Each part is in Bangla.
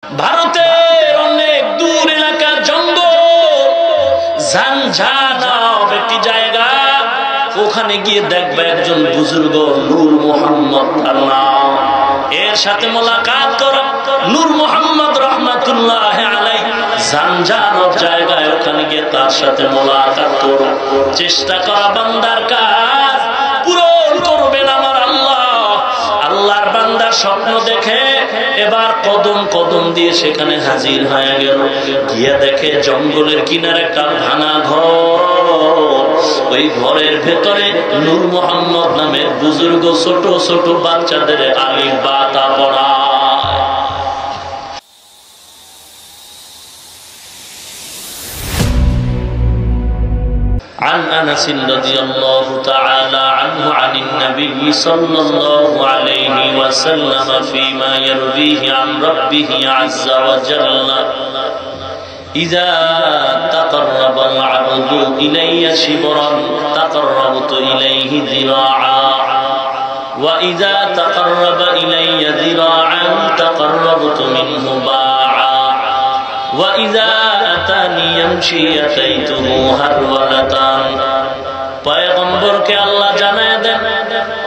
ভারতের অনেক দূর এলাকার জঙ্গল, ঝানঝানাও একটি জায়গা। ওখানে গিয়ে দেখবে একজন বুজুর্গ, নূর মোহাম্মদ তার নাম। এর সাথে মোলাকাত করো। নূর মোহাম্মদ রহমাতুল্লাহ আলাইহি ঝানঝানার জায়গায় ওখানে গিয়ে তার সাথে মোলাকাত করো। চেষ্টা করা বান্দার কাজ পূরণ করবেন আমার আল্লাহ। আল্লাহর বান্দা স্বপ্ন দেখে এবার কদম কদম দিয়ে সেখানে হাজির হয়ে গেল। গিয়ে দেখে জঙ্গলের কিনারে একটা ভাঙা ঘর। ওই ঘরের ভেতরে নূর মোহাম্মদ নামের বুজুর্গ ছোট ছোট বাচ্চাদের আলিফ বা তা পড়ায়। عن أنس رضي الله تعالى عنه عن النبي صلى الله عليه وسلم فيما يرويه عن ربه عز وجل إذا تقرب العبد إلي شبرا تقربت إليه ذراعا وإذا تقرب إلي ذراعا تقربت منه باعا وإذا أتاني يمشي أتيته هرولة পয়গম্বরকে আল্লাহ জানায় দেন,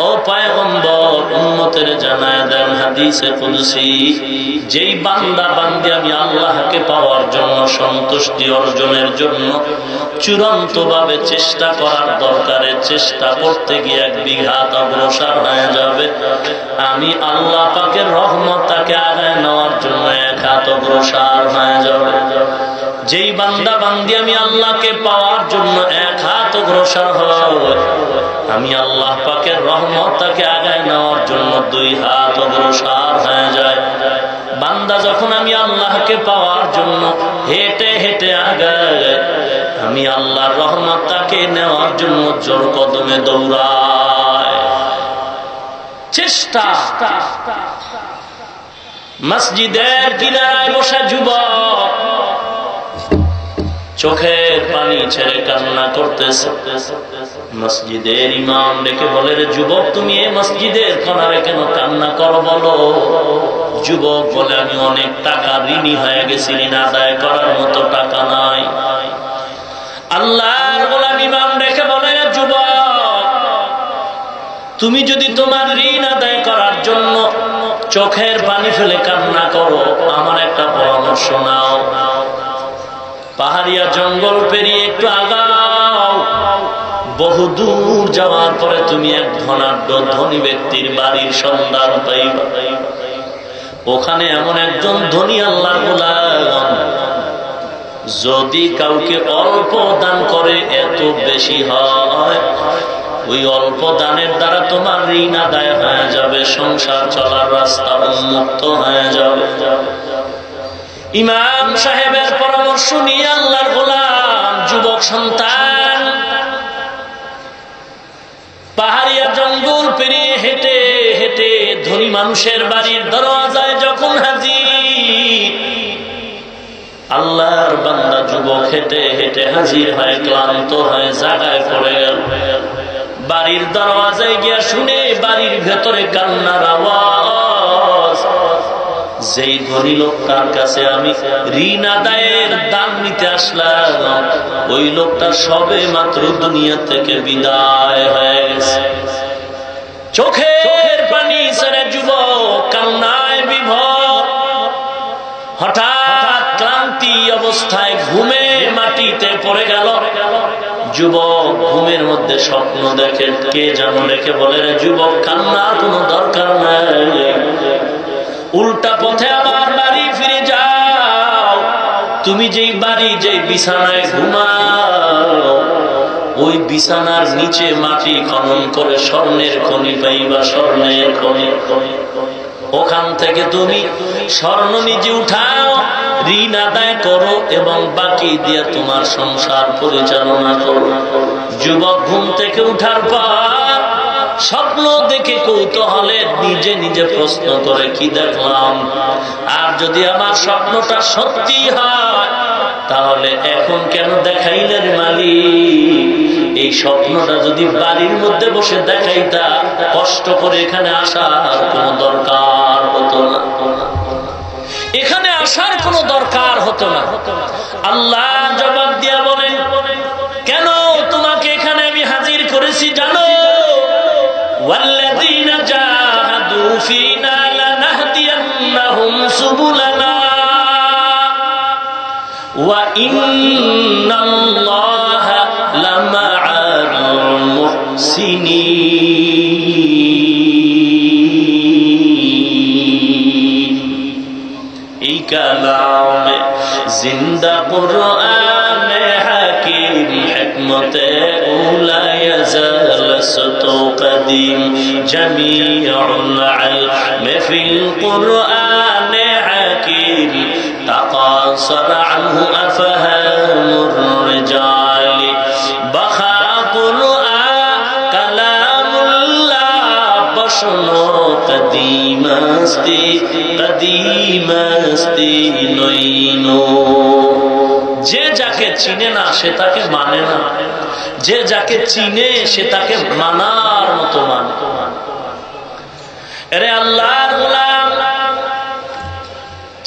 ও পয়গম্বর উম্মতের জানায় দেন হাদিসে কুদসি, যেই বান্দা বান্দি আমি আল্লাহকে পাওয়ার জন্য, সন্তুষ্টি অর্জনের জন্য চূড়ান্ত ভাবে চেষ্টা করার দরকারে চেষ্টা করতে গিয়ে এক বিঘাত অগ্রসর হয়ে যাবে, আমি আল্লাহ পাকের রহমত তাকে আগায় নেওয়ার জন্য এক হাত অগ্রসর হয়ে যাবে। যেই বান্দা বান্দি আমি আল্লাহকে পাওয়ার জন্য এক হাত অগ্রসর হয়, আমি আল্লাহ পাকের রহমত তাকে আগায় নেওয়ার জন্য দুই হাত অগ্রসর হয়ে যায়। বান্দা যখন আমি আল্লাহকে পাওয়ার জন্য হেঁটে হেঁটে আগায়, আমি আল্লাহর রহমত তাকে নেওয়ার জন্য জোর কদমে দৌড়ায়। চেষ্টা। মসজিদের কিনারায় বসে যুবক চোখের পানি ছেড়ে কান্না করতেছে। মসজিদের ইমাম ডেকে বলে, রে যুবক, তুমি এই মসজিদের কোণারে কেন কান্না করো বলো? যুবক বলে, আমি অনেক টাকা ঋণী হয়ে গেছি, ঋণ আদায় করার মতো টাকা নাই। আল্লাহর গোলাম ইমাম ডেকে বলে, রে যুবক, তুমি যদি তোমার ঋণ আদায় করার জন্য চোখের পানি ফেলে কান্না করো, আমার একটা পরামর্শ নাও। পাহাড়িয়া জঙ্গল পেরিয়ে একটু আগাও, বহুদূর যাওয়ার পরে তুমি এক ধনাঢ্য ধনী ব্যক্তির বাড়ির সন্ধান পাইবা। ওখানে এমন একজন ধনী আল্লাহর গোলাম, যদি কাউকে অল্প দান করে এত বেশি হয়, ওই অল্প দানের দ্বারা তোমার ঋণ আদায় হয়ে যাবে, সংসার চলার রাস্তা উন্মুক্ত হয়ে যাবে। ইমাম সাহেবের পরামর্শ নিয়ে আল্লাহর গোলাম যুবক সন্তান পাহাড়িয়া জঙ্গল পেরিয়ে হেঁটে হেঁটে ধনী মানুষের বাড়ির দরওয়াজায় যখন হাজির, আল্লাহর বান্দা যুবক হেঁটে হেঁটে হাজির হয়, ক্লান্ত হয়ে জায়গায় পড়ে গেল। বাড়ির দরওয়াজায় গিয়া শুনে বাড়ির ভেতরে কান্নার আওয়াজ। যেই ধনী লোকটার কাছে আমি ঋণ আদায়ের দান নিতে আসলাম, ওই লোকটা সবে মাত্র দুনিয়া থেকে বিদায় হয়ে গেছে। চোখের পানি ছেড়ে যুবক কান্নায় বিভোর। হঠাৎ ক্লান্তি অবস্থায় ঘুমে মাটিতে পড়ে গেল। যুবক ঘুমের মধ্যে স্বপ্ন দেখে, কে যেন রেখে বলে, রে যুবক, কান্নার কোনো দরকার নাই, উল্টা পথে আবার বাড়ি ফিরে যাও। তুমি যেই বাড়ি, যেই বিছানায় ঘুমাও, ওই বিছানার নিচে মাটি খনন করে স্বর্ণের খনি পাইবা, স্বর্ণের খনি। ওখান থেকে তুমি স্বর্ণ নিজে উঠাও, ঋণ আদায় করো এবং বাকি দিয়ে তোমার সংসার পরিচালনা করো। যুবক ঘুম থেকে উঠার পর স্বপ্ন দেখে কৌতূহলে নিজে নিজে প্রশ্ন করে, কি দেখলাম? আর যদি আমার স্বপ্নটা সত্যি হয়, তাহলে এখন কেন দেখাইলেন মালিক? এই স্বপ্নটা যদি বাড়ির মধ্যে বসে দেখাইতা, কষ্ট করে এখানে আসার কোনো দরকার হতো না। এখানে আসার কোনো দরকার হতো না। আল্লাহ জবাব দিয়া বলেন, কেন তোমাকে এখানে আমি হাজির করেছি জানো? ওয়াল্লাযীনা জাহাদু ফীনা লানাহদিয়ান্নাহুম সুবুলানা ওয়া ইন্নাল্লাহা লামা'আল মুহসিনিন। এই কালামে জিন্দা কুরআনে হাকিম হিকমতে উলা ইয়াজাল সতো কদিম জামিউল ইলম ফিল কুরআনে হাকিম তাকাসর আনহু আফহামুর রিজাল বাখা কুরআন কালামুল্লাহ বশনো কদিমাস্তি কদিমাস্তি নইনো। যে যাকে চিনে না সে তাকে মানে না, যে যাকে চিনে সে তাকে মানার মতো মানে। আরে আল্লাহর গোলাম,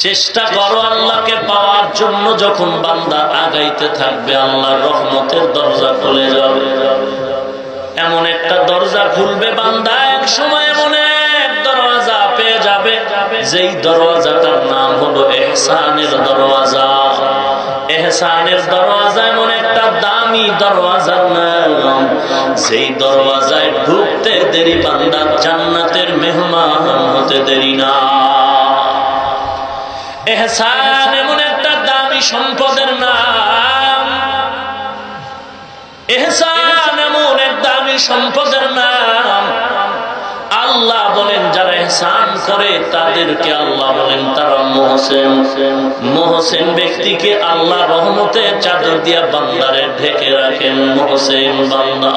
চেষ্টা করো আল্লাহকে পাওয়ার জন্য। যখন বান্দা আগাইতে থাকবে আল্লাহর রহমতের দরজা খুলে যাবে। এমন একটা দরজা খুলবে বান্দা এক সময়, এমন এক দরওয়াজা পেয়ে যাবে যেই দরওয়াজাটার নাম হলো ইহসানের দরওয়াজা। ইহসানের দরওয়াজা এমন একটা দামি দরওয়াজার নাম, যেই দরওয়াজায় ঢুকতে দেরি বান্দা জান্নাতের মেহমান হতে দেরি না। ইহসান এমন একটা দামি সম্পদের নাম, ইহসান এমন এক দামি সম্পদের নাম। আল্লাহ বলেন যারা ইহসান করে তাদেরকে আল্লাহ বলেন তারা মুহসিন। মুহসিন ব্যক্তিকে আল্লাহ রহমতের চাদর দিয়া বান্দারে ঢেকে রাখেন, মুহসিন বান্দা।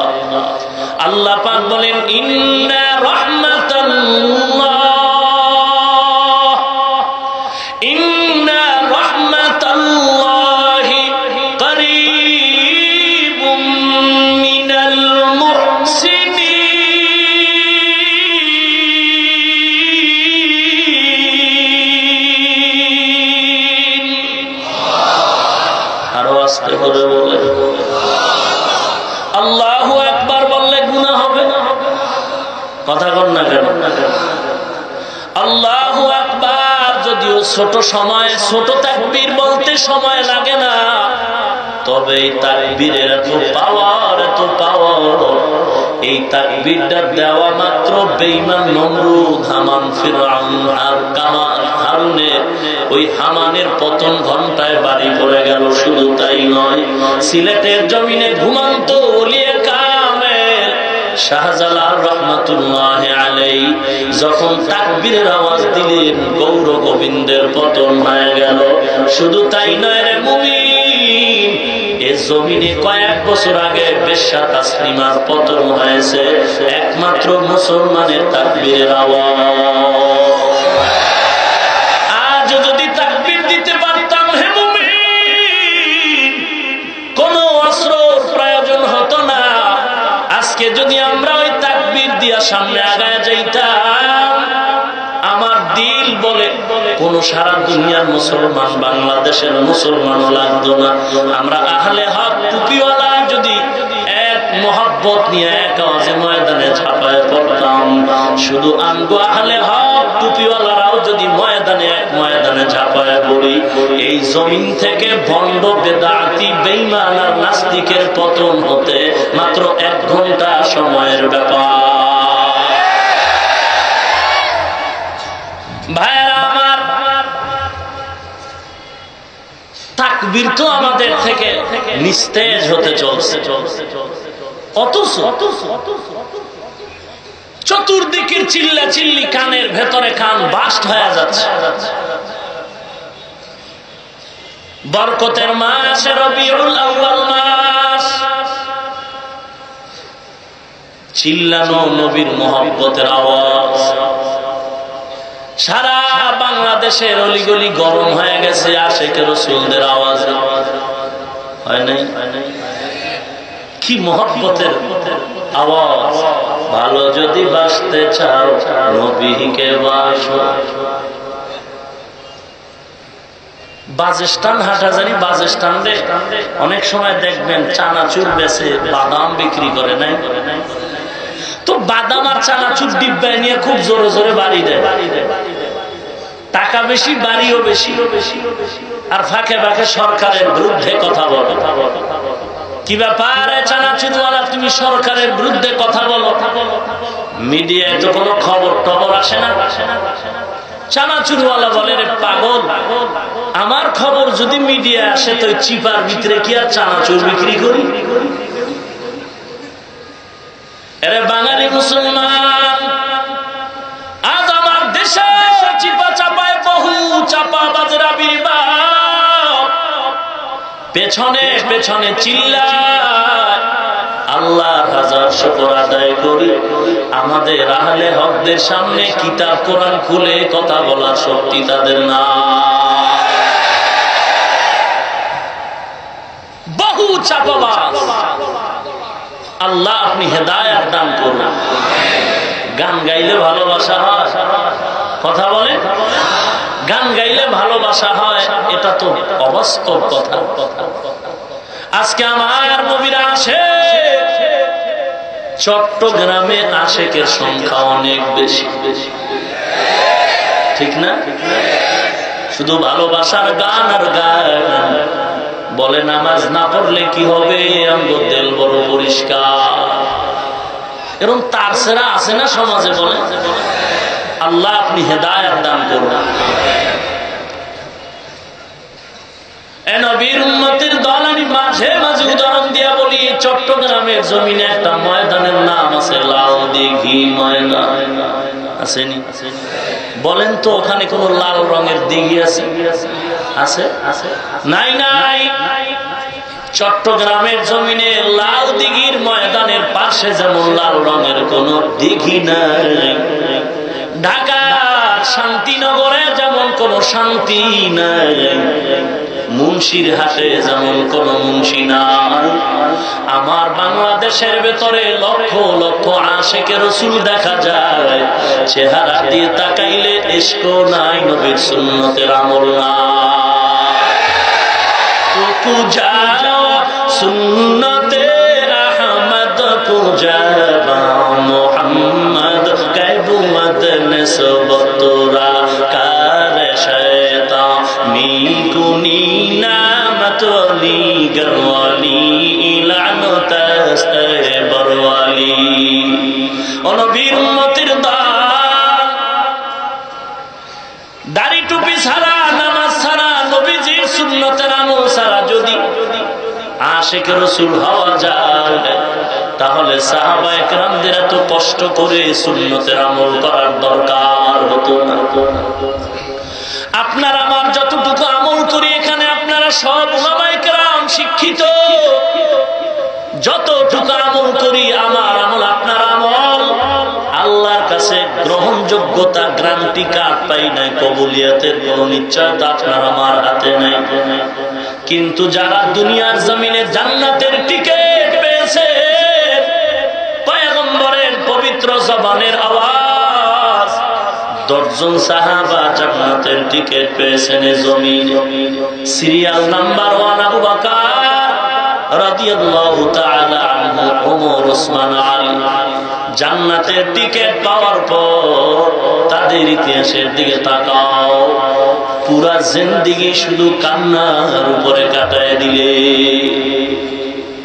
আল্লাহ পাক বলেন ইন্না রাহমাতাল্লাহ ইন্না রাহমাতাল্লাহি করিবুম মিনাল মুহসিনিন। আরো আস্তে করে বলে আল্লাহু আকবার বললে গুনাহ হবে না? কথা কর না কেন? আল্লাহু আকবার যদিও ছোট সময়, ছোট তাকবীর বলতে সময় লাগে না, তবে এই তাকবীরের এত পাওয়ার, এত পাওয়ার। এই তাকবীরটা দেওয়া মাত্র বেঈমান নমরুদ, হামান, ফিরআউন আর হারুনের ওই হামানের পতন ঘন্টায় বাড়ি পড়ে গেল। শুধু তাই নয়, সিলেটের জমিনে ঘুমন্ত ওলিয়ে কামেল শাহজালাল রহমাতুল্লাহ আলাইহি যখন তাকবীরের আওয়াজ দিলেন গৌর গোবিন্দের পতন হয়ে গেল। শুধু তাই নয় রে মুমিন, এই জমিনে কয়েক বছর আগে বেশ্যা তাসলিমার পতন হয়েছে একমাত্র মুসলমানের তাকবীরের আওয়াজ। আজ যদি তাকবীর দিতে পারতাম হে মুমিন, কোনো অস্ত্রের প্রয়োজন হতো না। আজকে যদি আমরা ওই তাকবীর দিয়া সামনে আগায় যাইতাম, আমার দিল বলে কোন সারা দুনিয়ার মুসলমান, বাংলাদেশের মুসলমানও লাগতো না। আমরা আহলে হক টুপিওয়ালা যদি এক মোহাব্বত নিয়ে এক আওয়াজে ময়দানে ঝাঁপায় পড়তাম, শুধু আমগো আহলে হক টুপিওয়ালারাও যদি ময়দানে ঝাঁপায় পড়ি, এই জমিন থেকে ভণ্ড, বেদাতি, বেঈমান আর নাস্তিকের পতন হতে মাত্র 1 ঘন্টা সময়ের ব্যাপার। ভাইরা আমার, তাকবীর তো আমাদের থেকে নিস্তেজ হতে চলছে, অথচ চতুর্দিকের চিল্লা চিল্লি কানের ভেতরে কান বাস্ট হয়ে যাচ্ছে। বরকতের মাস রবিউল আউয়াল মাস, চিল্লানো নবীর মহব্বতের আওয়াজ। সারা বাংলাদেশের অলিগলি গরম হয়ে গেছে আশিকে রাসূলদের আওয়াজ। হয় নাই? কি মহব্বতের আওয়াজ। ভালো যদি বাসতে চাও নবীকে বাসো। বাস স্ট্যান্ড হাটাজারি বাস স্ট্যান্ডে অনেক সময় দেখবেন চানাচুর বেচে, বাদাম বিক্রি করে নাই, তো বাদাম আর চানাচুর ডিব্বায় নিয়ে খুব জোরে জোরে বাড়ি দেয়, টাকা বেশি বাড়িও বেশি, আর ফাঁকে ফাঁকে সরকারের বিরুদ্ধে কথা বলে। কি ব্যাপার চানাচুরওয়ালা, তুমি সরকারের বিরুদ্ধে কথা বলো? মিডিয়ায় তো কোনো খবর টবর আসে না। চানাচুরওয়ালা বলে, রে পাগল, আমার খবর যদি মিডিয়া আসে তো চিপার ভিতরে কি আর চানাচুর বিক্রি করি? এরে বাঙালি মুসলমান, আজ আমার দেশে চিপা চাপায় বহু চাপাবাজের আবির্ভাব, পেছনে পেছনে চিল্লায়। আল্লাহর হাজার শুকর আদায় করি, আমাদের আহলে হকদের সামনে কিতাব কোরআন খুলে কথা বলার শক্তি তাদের না। বহু চাপাবাজ, আল্লাহ আপনি হেদায়েত দান করুন। গান গাইলে ভালোবাসা হয়, কথা বলে, গান গাইলে ভালোবাসা হয়, এটা তো অবাস্তব কথা। আজকে আমার নবীরা আসে, চট্টগ্রামে আশেকের সংখ্যা অনেক বেশি, ঠিক না? শুধু ভালোবাসার গান আর গান বলে, নামাজ না পড়লে কি হবে, আমগো দিল বড় পরিষ্কার। এরকম তার সেরা আছে না সমাজে? বলে আল্লাহ আপনি হেদায়েত দান করুন। নবীর উম্মতের দল আমি মাঝে মাঝে উদাহরণ দিয়া বলি, চট্টগ্রামের জমিনে একটা ময়দানের নাম আছে লাল দিঘি ময়দান, আসেনি? বলেন তো ওখানে কোন লাল রঙের দিঘি আছে? আছে? নাই নাই। চট্টগ্রামের জমিনে লাল দিঘির ময়দানের পাশে যেমন লাল রঙের কোন দিঘি নাই, ঢাকার শান্তিনগরে যেমন কোন শান্তি নাই, মুন্সির হাটে যেমন কোন মুন্সি নাই, আমার বাংলাদেশের ভেতরে লক্ষ লক্ষ আশিকে রাসূল দেখা যায়, চেহারা দিয়ে তাকাইলে ইশক নাই, নবীর সুন্নতের আমল নাই। পূজা সুন্নতে আহমদ, পূজা মুহাম্মদ, কায়বুমদ নিসবতরা কার শয়তানি কুনি নামতলি গরওয়ালি ইলানতাস্তে বরওয়ালি। ও নবীর উম্মতের দান, দাড়ি টুপি ছাড়া, নামাজ ছাড়া, নবীজির সুন্নতের আমল ছাড়া যদি আশিকে রাসূল হওয়া যায়, তাহলে সাহাবায়ে কেরামদের এত কষ্ট করে সুন্নতের আমল করার দরকার হতো না। আপনার আমার যতটুকু আমল করি এখানে, আপনারা সব উলামায়ে কেরাম শিক্ষিত, যতটুকু আমল করি আমার আমল আপনার আমল, আল্লাহর কাছে গ্রহণযোগ্যতা গ্যারান্টি কার্ড পাই নাই, কবুলিয়তের কোন নিশ্চয়তা আপনার আমার হাতে নাই। কিন্তু যারা দুনিয়ার জমিনে জান্নাতের টিকিট পেয়েছে, পয়গম্বরের পবিত্র জবানের আওয়াজ, 10 জন সাহাবা জান্নাতের টিকিট পেয়েছেন জমিনে। সিরিয়াল নাম্বার 1 আবু বকর রাদিয়াল্লাহু তাআলা আনহু, ওমর, ওসমান, আলী। জান্নাতের টিকিট পাওয়ার পর তাদের ইতিহাসের দিকে তাকাও, পুরা জিন্দেগি শুধু কান্নার উপরে কাটায় দিলে,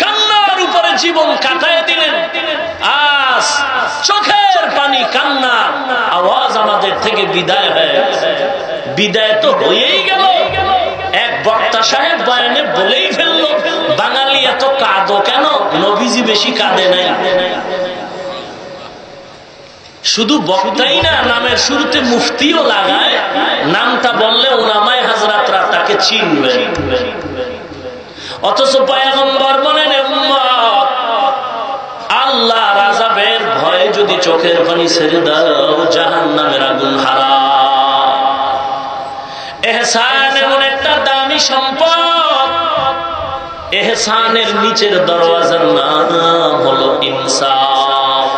কান্নার উপরে জীবন কাটায় দিলেন। আজ চোখের পানি, কান্না, আওয়াজ আমাদের থেকে বিদায় হয়। বিদায় তো হয়েই গেল। এক বক্তা সাহেব বয়ানে বলেই ফেললো, বাঙালি এত কাঁদো কেন? নবীজি বেশি কাঁদে নাই। শুধু বক্তাই না, নামের শুরুতে মুফতিও লাগায়, নামটা বললে উলামায়ে হাজরাতরা তাকে চিনবে। অথচ পয়গম্বর বলেন, উম্মত আল্লাহ আযাবের ভয়ে যদি চোখের পানি ছেড়ে দাও, জাহান্নামের আগুন হারাম। ইহসান এমন একটা দামি সম্পদ, ইহসানের নিচের দরওয়াজার নাম হলো ইনসাফ।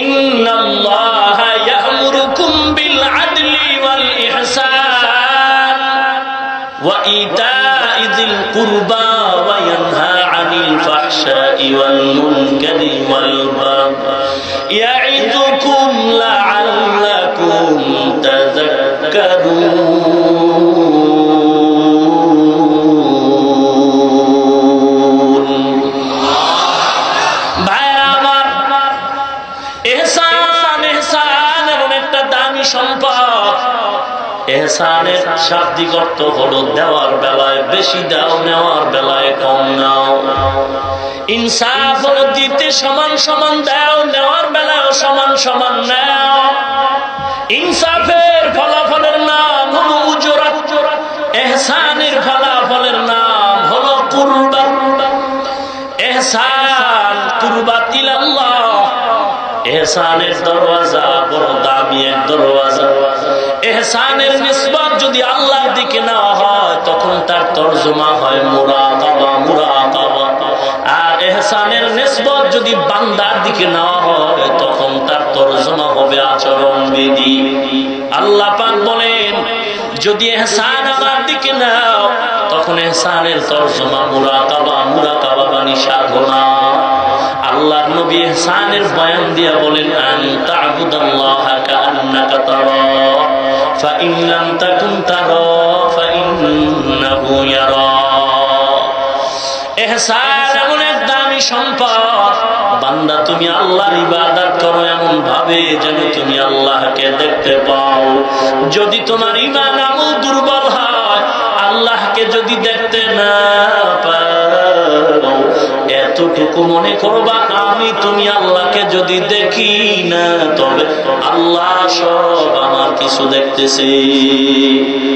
ইন্নাল্লাহা ইয়া'মুরুকুম বিল আদলি ওয়াল ইহসান। وإيتاء ذي القربى وينهى عن الفحشاء والمنكر والبغي يعظكم لعلكم تذكرون ভাইরা আমার ইহসান এমন একটা দামি সম্পদ। ইহসানের শাব্দিক অর্থ হলো দেওয়ার বেলায় বেশি দাও, নেওয়ার বেলায় কম নাও। ইনসাফ হলো দিতে সমান সমান দাও, নেওয়ার বেলায় সমান সমান নাও। ইনসাফের ফলাফলের নাম হলো উজরাত, ইহসানের ফলাফলের নাম হলো কুরবাত। ইহসান কুরবাত ইলাল্লাহ, ইহসানের দরওয়াজা বড় দামি এক দরওয়াজা। ইহসানের নিসবত যদি আল্লাহর দিকে নেওয়া হয় তখন তার তরজমা হয় মুরাকাবা, মুরাকাবা। আর ইহসানের নিসবত যদি বান্দার দিকে নেওয়া হয় তখন তার তরজমা হবে আচরণ বিধি। আল্লাহ পাক বলেন যদি ইহসান আমার দিকে নাও তখন ইহসানের তরজমা মুরাকাবা, মুরাকাবা মানে সাধনা। আল্লাহর নবী ইহসানের বয়ান দিয়া বলেন আন তা'বুদাল্লাহা কাআন্নাকা তারাহু ফাইন লাম তাকুন তারাহু ফাইন্নাহু ইয়ারাক। ইহসান এমন এক দামি সম্পদ, বান্দা তুমি আল্লাহর ইবাদত করো এমন ভাবে যেন তুমি আল্লাহকে দেখতে পাও। যদি তোমার ঈমান আমল দুর্বল হয়, আল্লাহকে যদি দেখতে না পাও, এতটুকু মনে করবা আমি তুমি আল্লাহকে যদি দেখি না তবে আল্লাহ সব আমার কিছু দেখতেছে।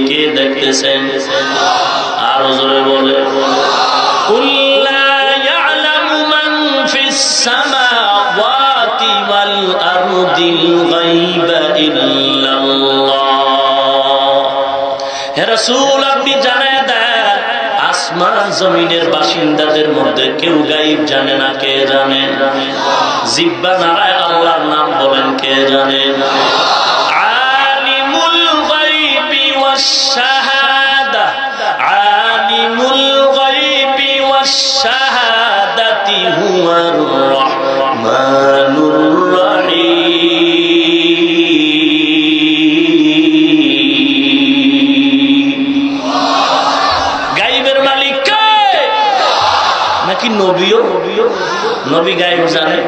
কে দেখতেছেন? আর জোরে বলে কুল লা ইয়ালামু মান ফিস সামাওয়াতি ওয়াল আরদিল গায়বা ইল্লাল্লাহ। হে রাসূল আপনি জানায় দেন আসমান জমিনের বাসিন্দাদের মধ্যে কেউ গায়েব জানে না। কে জানে? জিহ্বা নাড়ায় আল্লাহর নাম বলেন, কে জানে? আলিমুল গায়বি ওয়াশ শাহাদা, আলিমুল গায়বি ওয়াশ শাহাদাতি হুয়ার রাহমানুর নবীও নবী গায়েব জানে।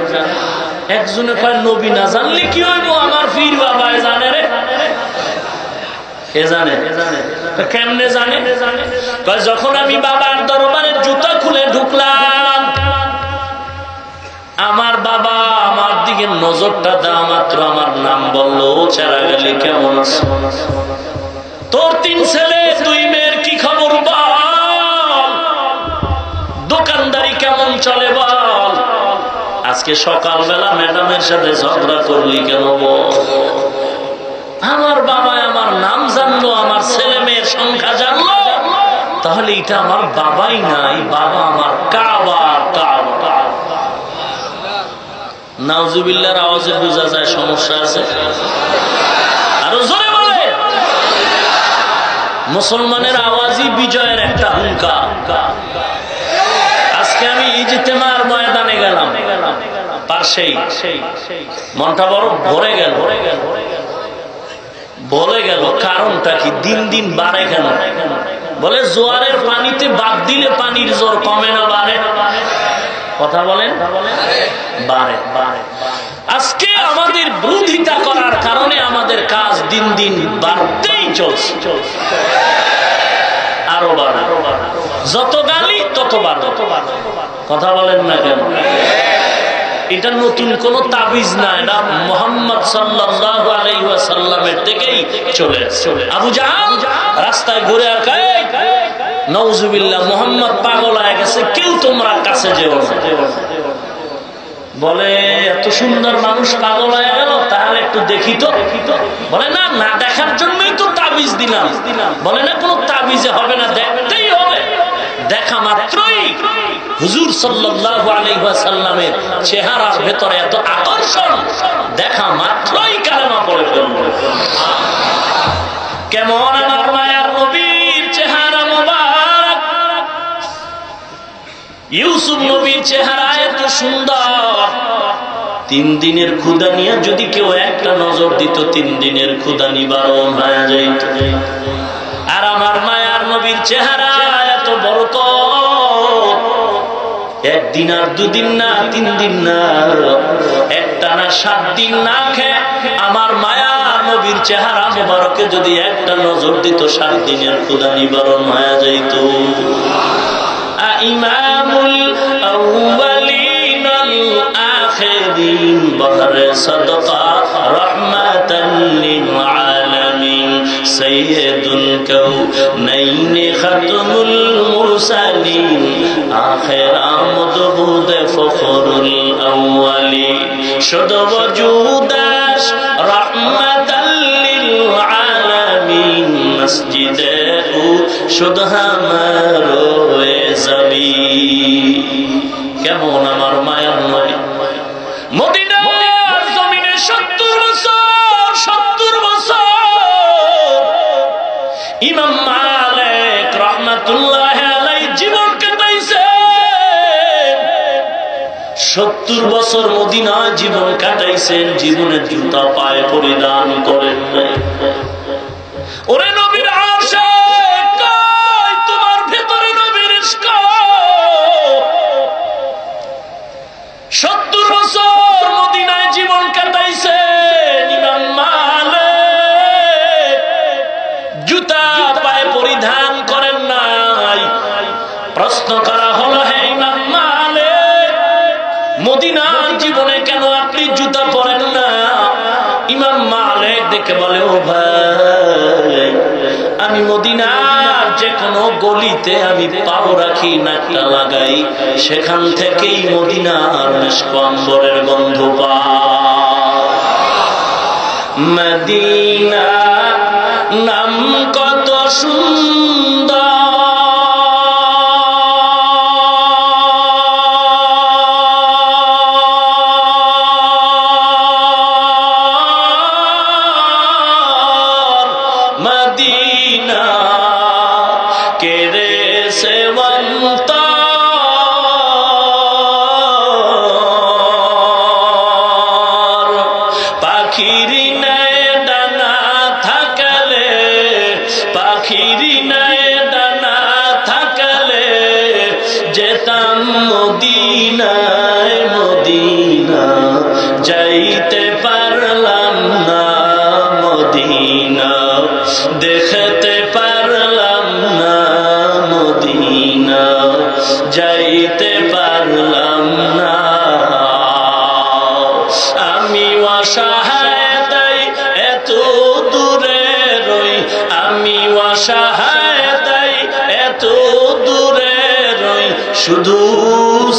একজনে কয় নবী না জানলে কি হইব, আমার পীর বাবায় জানে রে। কে জানে? কেমনে জানে? কয় যখন আমি বাবার দরবারে জুতা খুলে ঢুকলাম, আমার বাবা আমার দিকে নজরটা দেওয়া মাত্র আমার নাম বললো, চেরা গেলি কেমন আছে? তোর 3 ছেলে 2 মেয়ের কি খবর বল? দোকানদারি কেমন চলে বল? আজকে সকালবেলা ম্যাডামের সাথে ঝগড়া করলি কেন বল? আমার বাবা আমার নাম জানলো, আমার ছেলে মেয়ের সংখ্যা জানলো, তাহলে এটা আমার বাবাই নাই, বাবা আমার কাবা। কাবা নাউজুবিল্লাহর আওয়াজে বোঝা যায় সমস্যা আছে। আরো জোরে বলে। মুসলমানের আওয়াজই বিজয়ের একটা হুঙ্কার। আজকে আমি ইজতেমার ময়দানে গেলাম, পাশেই মনটা বড় ভরে গেল। বলে গেল কারণটা কি? দিন দিন বাড়ে কেন? বলে জোয়ারের পানিতে বাদ দিলে পানির জোর কমে না বাড়ে? কথা বলেন, বাড়ে। আজকে আমাদের বিরোধিতা করার কারণে আমাদের কাজ দিন দিন বাড়তেই চলছে, আরো বাড়ে। যত গালি তত বাড়ে। কথা বলেন না কেন? এটা নতুন কোন তাবিজ না, এটা মুহাম্মদ সাল্লাল্লাহু আলাইহি ওয়াসাল্লামের থেকেই চলে আসছে। আবু জাহল রাস্তায় ঘুরে আকায় নাউজুবিল্লাহ মুহাম্মদ পাগল হয়ে গেছে, কেউ তোমরা কাছে যেও না। বলে এত সুন্দর মানুষ পাগল হয়ে গেল, তাহলে একটু দেখি তো। বলে না, না দেখার জন্যই তো তাবিজ দিলাম। বলে না, কোনো তাবিজে হবে না, দেখতেই হবে। দেখা মাত্রই হুজুর সাল্লাল্লাহু আলাইহি ওয়াসাল্লামের চেহারার ভেতরে এত আকর্ষণ, দেখা মাত্রই কালেমা পড়ে ফেলল। কেমন আমার মায়ার নবীর চেহারা ইউসুফ নবীর চেহারা এত সুন্দর, 3 দিনের ক্ষুধা নিয়ে যদি কেউ একটা নজর দিত 3 দিনের ক্ষুধা নিবারণ হয়ে যাইত। আর আমার মায়ার নবীর চেহারা এত বরকত, 1 দিন আর 2 দিন না, 3 দিন না, একটানা 7 দিন না খেয়ে আমার মায়ার নবীর চেহারা মোবারকে যদি একটা নজর দিত 7 দিনের ক্ষুধা নিবারণ হয়ে যাইত। ইমামুল আউয়ালিন আল আখিরিন বহরে সাদকা রাহমাতান লিল আলামিন সাইয়্যিদুল কাউনাইন খাতমুল মুরসালিন আখির আমদুদ ফখরুল আউয়ালিন শুধু ওজুদাস রাহমাতান লিল আলামিন মসজিদে শুধু আমারো কেমন আমার মায়ার নবী মদিনার জমিনে 70 বছর ইমাম মালিক রাহমাতুল্লাহ আলাইহি জীবন কাটাইছে। 70 বছর মদিনায় জীবন কাটাইছেন, জীবনে জুতা পায়ে পরিধান করেন নাই। ওরে নবীর আশা কই তোমার ভেতরে নবীর ইশক? 70 বছর মদিনায় জীবন কাটাইছেন ইমাম মালিক, জুতা পায়ে পরিধান করেন নাই। প্রশ্ন করা হলো, হে ইমাম মালিক, মদিনার জীবনে কেন আপনি জুতা পরেন না? ইমাম মালিক দেখে বলে, ও ভাই, আমি মদিনার যে কোনো গলিতে আমি পাও রাখি, নাকটা লাগাই, সেখান থেকেই মদিনার মিশক আম্বরের গন্ধ পাই। মদিনা নাম কত সুন্দর, মদিনা কেরে সেবন্ত পাখিরি নাই ডানা থাকলে, পাখিরি নাই ডানা থাকলে যেতাম মদিনায়, মদিনা যাইতে পারলাম না, মদিনা দেখতে পারলাম না, মদিনা যাইতে পারলাম না। আমি অসহায় তাই এত দূরে রই, আমি অসহায় তাই এত দূরে রই, শুধু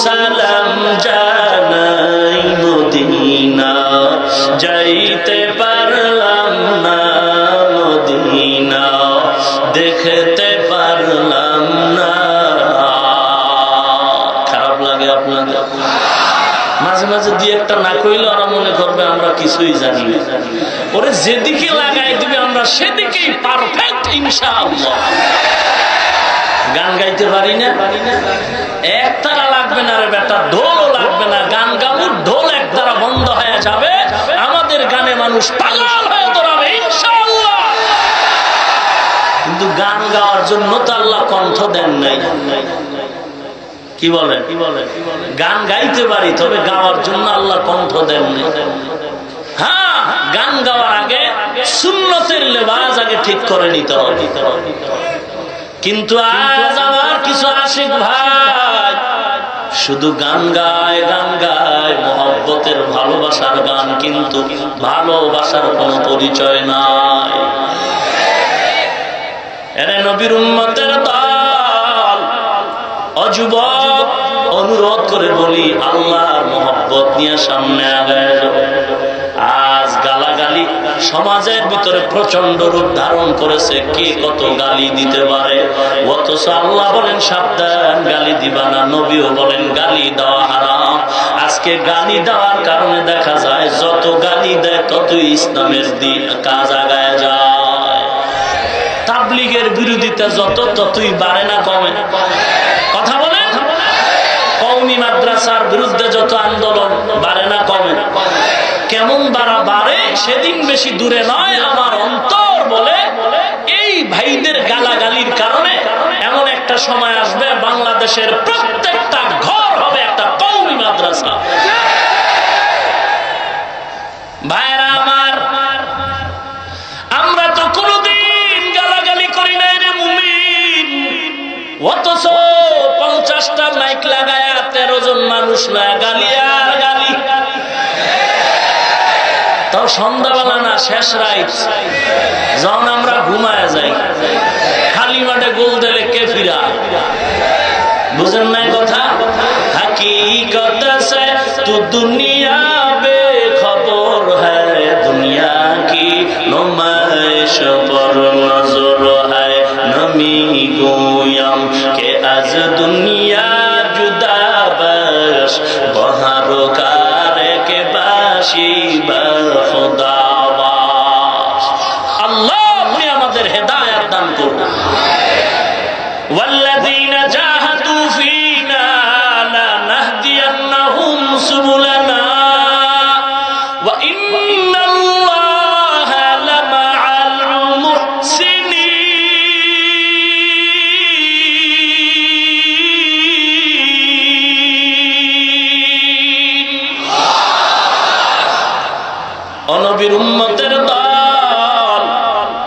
সালাম জানাই, মদিনা যাইতে পারলাম না, মদিনা দেখতে পারলাম না। খারাপ লাগে আপনাদের? মাঝে মাঝে দুই একটা না কইলে ওরা মনে করবে আমরা কিছুই জানি না। ওরে যেদিকে লাগাই দিবে আমরা সেদিকেই পারফেক্ট ইনশাআল্লাহ। গান গাইতে পারি না, একতারা লাগবে না রে বেটা, ঢোলও লাগবে না। গান গাবো, ঢোল একতারা বন্ধ হয়ে যাবে, আমাদের গানে মানুষ পাগল হয়ে দৌড়াবে ইনশাআল্লাহ। কিন্তু গান গাওয়ার জন্য তো আল্লাহ কণ্ঠ দেন নাই। কি বলেন? গান গাইতে পারি, তবে গাওয়ার জন্য আল্লাহ কণ্ঠ দেন নাই। হ্যাঁ, গান গাওয়ার আগে সুন্নতের লেবাস আগে ঠিক করে নিতে হবে। কিন্তু আজ আমার কিছু আশিক ভাই শুধু গান গায়, গান গায়, মহব্বতের ভালোবাসার গান, কিন্তু ভালোবাসার কোনো পরিচয় নাই। এরে নবীর উম্মতের দল, অযুবক, অনুরোধ করে বলি, আল্লাহর মহব্বত নিয়ে সামনে আগায় যাও। আজ গালাগালি সমাজের ভিতরে প্রচন্ড রূপ ধারণ করেছে, কে কত গালি দিতে পারে, অথচ আল্লাহ বলেন সাবধান, গালি দিবা না। নবীও বলেন গালি দেওয়া হারাম। আজকে গালি দেওয়ার কারণে দেখা যায় যত গালি দেয় ততই ইসলামের দিন কাজ আগায় যায়। তাবলীগের বিরোধিতা যত, ততই বাড়ে না কমে? কথা বলেন। কওমি মাদ্রাসার বিরুদ্ধে যত আন্দোলন বাড়ে না কমে? কেমন বাড়ে? সেদিন বেশি দূরে নয়, আমার অন্তর বলে এই ভাইদের গালাগালির কারণে এমন একটা সময় আসবে বাংলাদেশের প্রত্যেকটা ঘর হবে একটা কওমি মাদ্রাসা। ভাইরা আমার, আমরা তো কোনদিন গালাগালি করি নাই রে মুমিন, অথচ 50টা মাইক লাগায়া 13 জন মানুষ নয় গালি আর গালি। তাও সন্ধ্যাবেলা না, শেষ রাত যখন আমরা ঘুমায় যাই, খালি মাঠে গোল দিলে কে ফিরা। বুঝেন নাই কথা? হাকিকত সে তু দুনিয়া বেখবর হ্যায়, দুনিয়া কি নুমাইশ পর নজর হ্যায়, নমি গোয়াম কে আজ দুনিয়া জুদা বাস, বহারো কারে কে বাসি বা খুদা বাস। আল্লাহ তুমি আমাদের হেদায়েত দান করুন। ওয়াল্লাযীনা জাহাদু ফীনা লানাহদিয়ান্নাহুম সুবুলানা ওয়া ইন্নাল্লাহা লামাআল মুহসিনিন। নবীর উম্মতের দল,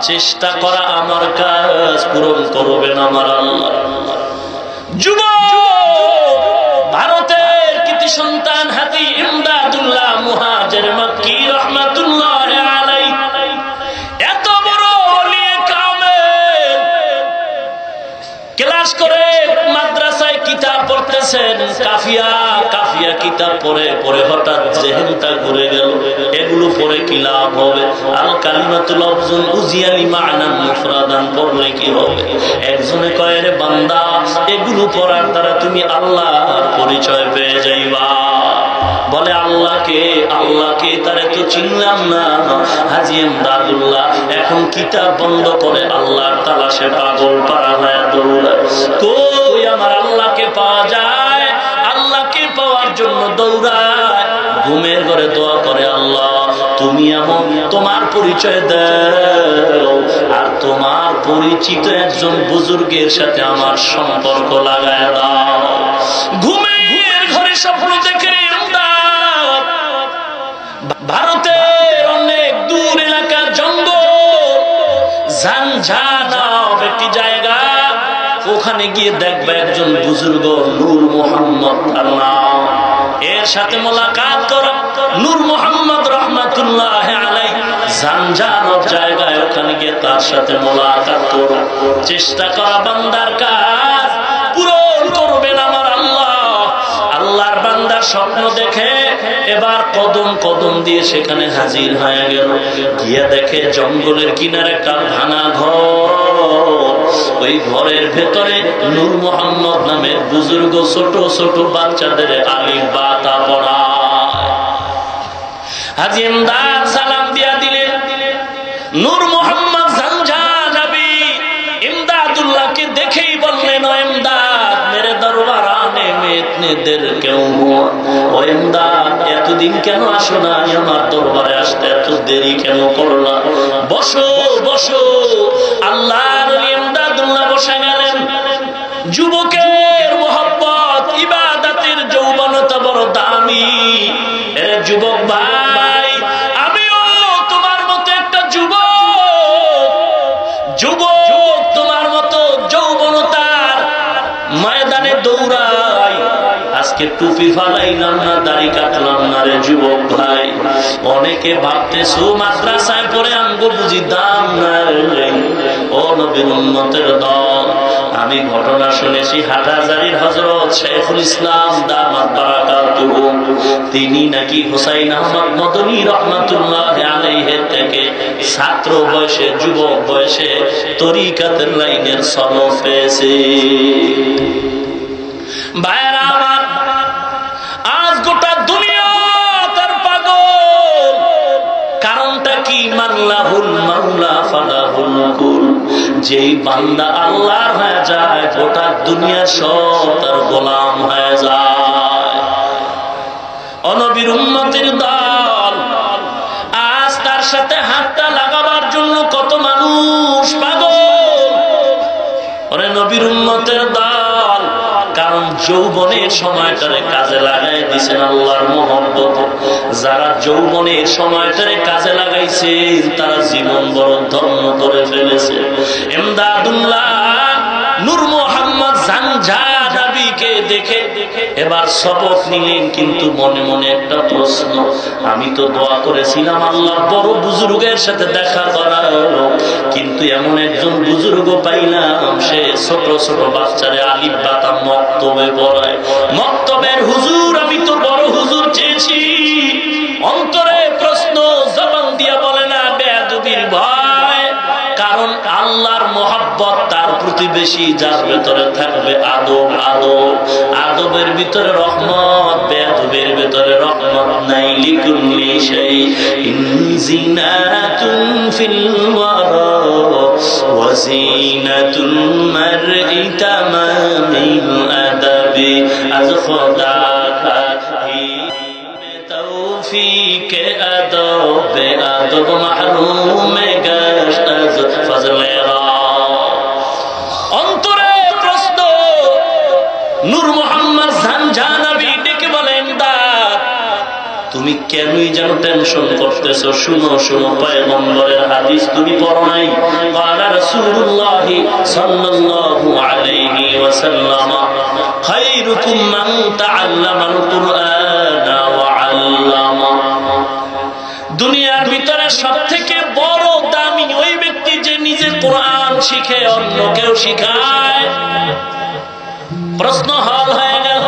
চেষ্টা করা আমার কাজ, পূরণ করবেন আমার আল্লাহ। যুবক, ভারতের কৃতি সন্তান হাজী ইমদাদুল্লাহ মুহাজির মক্কি রাহমাতুল্লাহ আলাইহি এত বড় ওলি কামেল, ক্লাস করে মাদ্রাসায় কিতাব পড়তেছেন, কাফিয়া কিতাব পড়ে হঠাৎ জেহেনটা ঘুরে গেল, এগুলো পড়ে কি লাভ হবে? আল কালিমাতুল আফজুল উজিয়ালি মা'নান মুফরাদান পড়লে কি হবে? একজনে কয় রে বান্দা, এগুলো পড়ার দ্বারা তুমি আল্লাহর পরিচয় পেয়ে যাইবা। বলে আল্লাহকে তারে তো চিনলাম না। হাজী ইমদাদুল্লাহ এখন কিতাব বন্ধ করে আল্লাহর তালাশে পাগল পারা হয়ে দৌড়ায়। কই আমার আল্লাহকে পাওয়া যায়? আল্লাহকে পাওয়ার জন্য দৌড়ায়, ঘুমের ঘরে দোয়া করে, আল্লাহ তুমি এমন তোমার পরিচয় দাও, আর তোমার পরিচিত একজন বুজুর্গের সাথে আমার সম্পর্ক লাগায় দাও। ঘুমের ঘরে স্বপ্ন দেখে ভারতের অনেক দূর এলাকার জঙ্গল, ঝানঝানাব একটি জায়গা, ওখানে গিয়ে দেখবে একজন বুজুর্গ নূর মোহাম্মদ তার নাম, এর সাথে মোলাকাত করো। নূর মোহাম্মদ রাহমাতুল্লাহ আলাইহি ঝানঝানাব জায়গায়, ওখানে গিয়ে তার সাথে মোলাকাত করো। চেষ্টা করা বান্দার কাজ, পূরণ করবেন আমার আল্লাহ। আল্লাহর বান্দা স্বপ্ন দেখে এবার কদম দিয়ে সেখানে হাজির হয়ে গেল, গিয়ে দেখে জঙ্গলের কিনারে একটা ভাঙা ঘর, ওই ঘরের ভেতরে নূর মোহাম্মদ নামের বুজুর্গ ছোট ছোট বাচ্চাদের আলিফ বা তা পড়ায়। হাজী ইমদাদ সালাম দিয়া দিলেন। নূর মোহাম্মদ ঝানঝানাবি ইমদাদুল্লাহকে দেখেই বললেন, ও ইমদাদ মেরে দরবার আনে মে ইতনে দের কিউ হুয়া? ও ইমদাদ এতদিন কেন আসো না? আমার দরবারে আসতে এত দেরি কেন করলা? বসো বসো। আল্লাহর ওলি ইমদাদুল্লাহ বসে গেলেন। যুবকের মোহব্বত, ইবাদতের যৌবনতা বড় দামি। এ যুবক ভাই, আমিও তোমার মতো একটা যুবক তোমার মতো যৌবনতার ময়দানে দৌড়াই। আজকে টুপি ফালাইলাম না, দাড়ি কাটলাম না রে যুবক ভাই। অনেকে ভাবতেছো মাদ্রাসায় পড়ে আমগো বুঝি দাম নাই। ও নবীর উম্মতের দল, আমি ঘটনা শুনেছি হাটহাজারীর হযরত শেখুল ইসলাম দামাত বারাকাতুহু, তিনি নাকি হুসাইন আহমদ মদনী রাহমাতুল্লাহ আলাইহি থেকে ছাত্র বয়সে, যুবক বয়সে তরিকাতের লাইনের সনদ পেয়েছে। ভাইরা আমার, আজ গোটা দুনিয়া তার পাগল। কারণটা কি? মাল্লাহুল মাওলা ফালাহুল কুল। যেই বান্দা আল্লাহর হয়ে যায়, গোটা দুনিয়া সব তার গোলাম হয়ে যায়। নবীর উম্মতের দল, আজ তার সাথে হাতটা লাগাবার জন্য কত মানুষ পাগল। ওরে নবীর উম্মতের দল, কারণ যৌবনের সময়টারে কাজে লাগাই দিছেন আল্লাহর মহব্বত। যারা যৌবনের সময়টারে কাজে লাগাইছে তারা জীবন বড় ধন্য করে ফেলেছে। এমদাদুল্লাহ নূর মোহাম্মদ জানজাদাবিকে দেখে এবার সবক নিলেন, কিন্তু মনে মনে একটা প্রশ্ন, আমি তো দোয়া করেছিলাম আল্লাহ বড় বুজুর্গের সাথে দেখা করার, কিন্তু এমন একজন বুজুর্গ পাইলাম সে ছোট ছোট বাচ্চারে আলিফ বাতা মক্তবে পড়ায়। মক্তবের হুজুর, আমি তো বড় হুজুর চেয়েছি। অন্তরে প্রশ্ন জবান দিয়া বলে না বেয়াদবির ভয়, কারণ আল্লাহর মহব্বত তার প্রতিবেশী, যার ভেতরে থাকবে আদব। আদবের ভিতরে রহমত, বেয়াদবের ভিতরে রহমত নাই। লিকুল্লি শাইইন জিনাতুন ফিল ওয়ারা ওয়া জিনাতুল মারই তামামিল আদাবি। আজ খোদা তৌফিক আদব আদব মাহরুম গশত আজ ফজলে রা। অন্তরে প্রশ্ন, নূর মোহাম্মদ জানজানাবি ডেকে বলেন, তুমি কেনই যেন টেনশন করতেছো? শুনো শুনো, পয়গম্বরের হাদিস তুমি পড়ো নাই? قال رسول الله صلى الله عليه وسلم خيركم من تعلم القرآن وعلمه। দুনিয়ার ভিতরে সবথেকে বড় দামি ওই ব্যক্তি যে নিজে কোরআন শিখে অন্যকেও শিখায়। প্রশ্ন হল হয়ে গেল।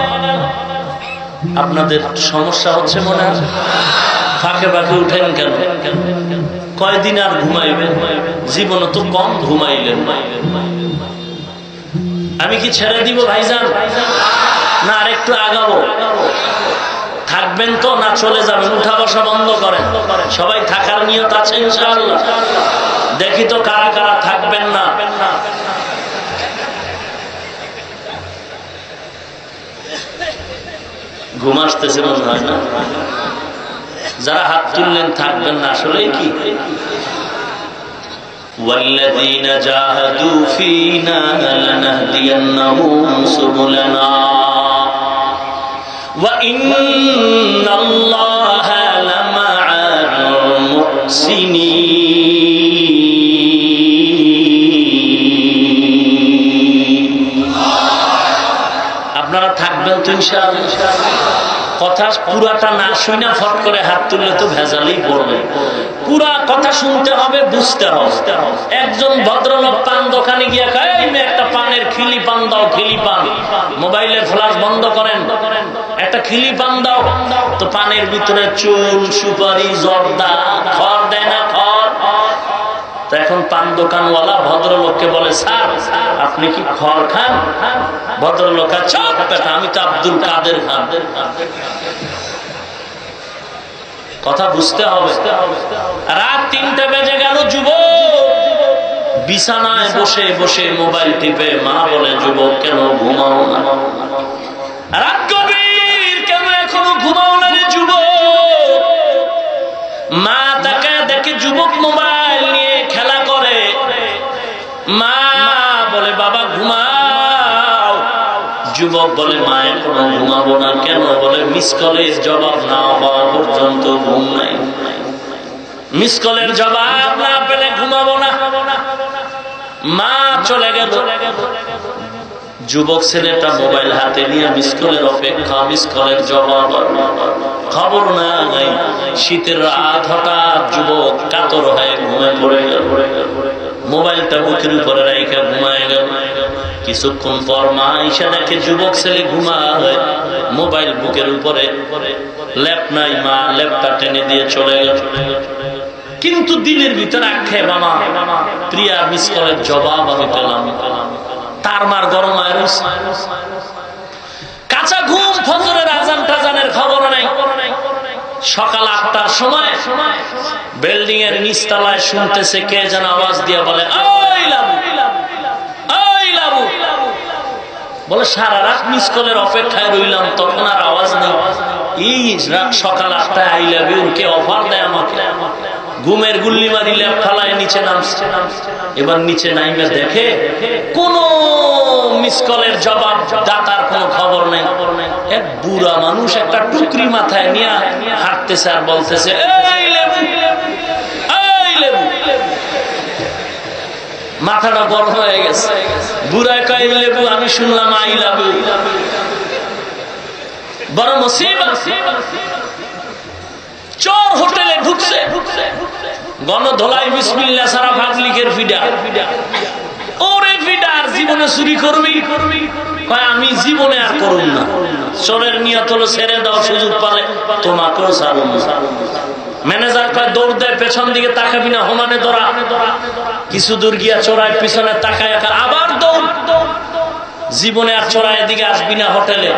আপনাদের সমস্যা হচ্ছে মনে হয়, ফাঁকে ফাঁকে উঠেন কেন? কয়দিন আর ঘুমাইবেন? জীবনে তো কম ঘুমাইলেন। আমি কি ছেড়ে দিব ভাইজান, না আর একটু আগাবো? থাকবেন তো না চলে যাবেন? উঠা বসা বন্ধ করেন। সবাই থাকার নিয়ত আছে ইনশাআল্লাহ? দেখি তো কারা কারা থাকবেন না। ঘুম আসতেছে মনে হয় না? যারা হাত তুললেন থাকবেন না, আসলে কি? والذين جاهدوا فينا لنهدينهم سبلنا وإن الله لمع المحسنين। আপনারা থাকবেন তো ইনশাআল্লাহ? কথা পুরাটা না শুনে ফট করে হাত তুললে তো ভেজালেই পড়বে। পুরা কথা শুনতে হবে, বুঝতে হবে। একজন ভদ্রলোক পান দোকানে গিয়ে কয়, একটা পানের খিলি পান দাও, খিলি পান। মোবাইলের ফ্ল্যাশ বন্ধ করেন, একটা খিলি পান দাও। তো পানের ভিতরে চুন, সুপারি, জর্দা, খড় দেয় না? খড়। তো এখন পান দোকানওয়ালা ভদ্রলোককে বলে, স্যার আপনি কি খড় খান? ভদ্রলোক, আমি তো আব্দুল কাদের খান। কথা বুঝতে হবে। রাত 3টা বেজে গেল, যুবক বিছানায় বসে বসে মোবাইল টিপে। মা বলে, যুবক কেন ঘুমাও না? রাত গভীর, কেন এখনো ঘুমাও না রে যুবক? মা তাকায় দেখে যুবক মোবাইল নিয়ে খেলা করে। মা বলে, বাবা ঘুমাও। যুবক বলে, মা এখনো ঘুমাবো না। কেন? বলে, মিস কলের জবাব না হওয়া পর্যন্ত ঘুম নাই। মিস কলের জবাব না পেলে ঘুমাবো না। মা চলে গেল। যুবক ছেলেটা মোবাইল হাতে নিয়ে মিস কলের অপেক্ষা, মিস কলের জবাব খবর নাই। শীতের রাত, হঠাৎ যুবক কাতর হয়ে ঘুমে পড়ে গেল। মোবাইলটা বুকের উপরে রাইখা ঘুমায় গেল। কিছুক্ষণ পর মা আইসা দেখে যুবক ছেলে ঘুমায়, মোবাইল বুকের উপরে, ল্যাপ নাই। মা ল্যাপটা টেনে দিয়ে চলে গেল। কিন্তু দিলের ভিতরে আক্ষেপ, মামা প্রিয়া মিস কলের জবাব আমি পেলাম। তার মার গরম আয়ুষ, কাঁচা ঘুম, ফজরের আজান টাজানের খবর নাই। সকাল 8টার সময় বিল্ডিং এর নিচতলায় শুনতেছে কে যেন আওয়াজ দিয়ে বলে, ওই লাবু, ওই লাবু। বলে, সারা রাত মিস কলের অপেক্ষায় রইলাম, তখন আর আওয়াজ নেই। এই সকাল 8টায় আই লাভ ইউ কে অফার দেয় আমাকে, ঘুমের গুল্লি মারি ল্যাপ ফালায় নিচে নামছে। এবার নিচে নাইমে দেখে কোন মিস কলের জবাব, ডাকার কোন খবর নেই। এক বুড়া মানুষ একটা টুকরি মাথায় নিয়ে হাঁটতেছে আর বলতেছে, এই লেবু, এই লেবু। মাথাটা গরম হয়ে গেছে। বুড়ায় কয়, লেবু আমি শুনলাম আই লাভ ইউ। বড় মুসিবত, চোর হোটেলে ঢুকছে, গণধোলাই বিসমিল্লাহ সারা পাবলিকের ফিডা। ওরে ফিডা, আর জীবনে চুরি করবি? কয় আমি জীবনে আর করুন না। চোরের নিয়ত হলো ছেড়ে দাও, সুযোগ পালে তোমাকেও ছাড়ুন। ম্যানেজার কয় দৌড় দেয়, পেছন দিকে তাকাবি না, হোমানে ধরা। কিছু দূর গিয়া চোরায় পিছনে তাকায়, আবার দৌড়। জীবনে আর চোরায় দিকে আসবি না হোটেলে।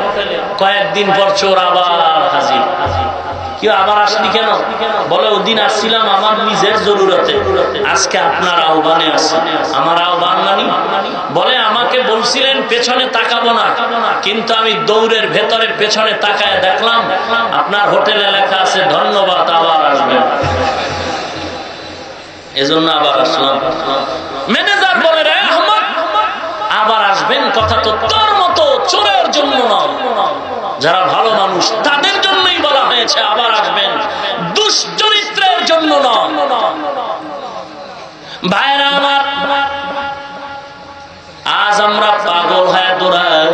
কয়েকদিন পর চোর আবার হাজির। কি আবার আসলি কেন? বলে ওদিন আসছিলাম আমার নিজের জরুরতে, আজকে আপনার আহ্বানে আসছি। আমার আহ্বান মানি? বলে আমাকে বলছিলেন পেছনে তাকাবো না, কিন্তু আমি দৌড়ের ভেতরে পেছনে তাকায় দেখলাম আপনার হোটেলে লেখা আছে ধন্যবাদ, আবার আসবেন। এজন্য আবার আসলাম। ম্যানেজার বলে, রে আহমদ, আবার আসবেন কথা তো তোর মতো চোরের জন্য নয়, যারা ভালো মানুষ তাদের জন্যই বলা হয়েছে আবার আসবেন, দুশ্চরিত্রের জন্য নয়। ভাইরা আমার, আজ আমরা পাগল হয়ে দৌড়াই,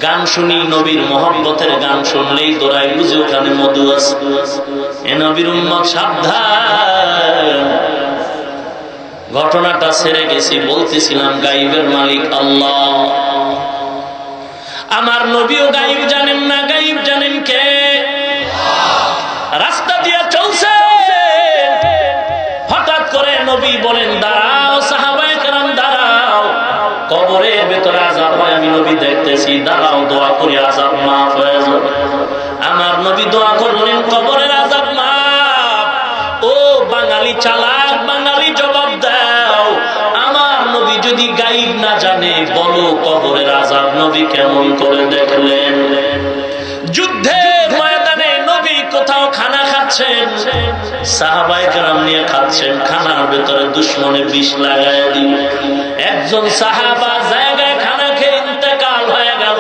গান শুনি, নবীর মহব্বতের গান শুনলেই দৌড়াই, বুঝি ওখানে মধু আছে। এ নবীর উম্মত সাবধান। ঘটনাটা ছেড়ে গেছি, বলতেছিলাম গাইবের মালিক আল্লাহ। আমার নবীও গাইব জানেন না, গাইব জানেন কে? রাস্তা দিয়ে চলছে, হঠাৎ করে নবী বলেন দাঁড়াও, সাহাবায়ে কেরাম দাঁড়াও, কবরের ভেতরে আযাব হয়, আমি নবী দেখতেছি, দাঁড়াও দোয়া করি আযাব মাফ হয়ে যাবে। আমার নবী দোয়া করলেন কবরের আযাব মাফ। ও বাঙালি চালাক, বাঙালি জবাব দাও, আমার নবী যদি গাইব না জানে, বলো কবরের আযাব নবী কেমন করে দেখলেন? যুদ্ধের ময়দানে নবী কোথাও খানা খাচ্ছেন, সাহাবায়ে কেরাম নিয়ে খাচ্ছেন, খানার ভেতরে দুশমনে বিষ লাগায় দিল। একজন সাহাবা জায়গায় খানা খেয়ে ইন্তেকাল হয়ে গেল,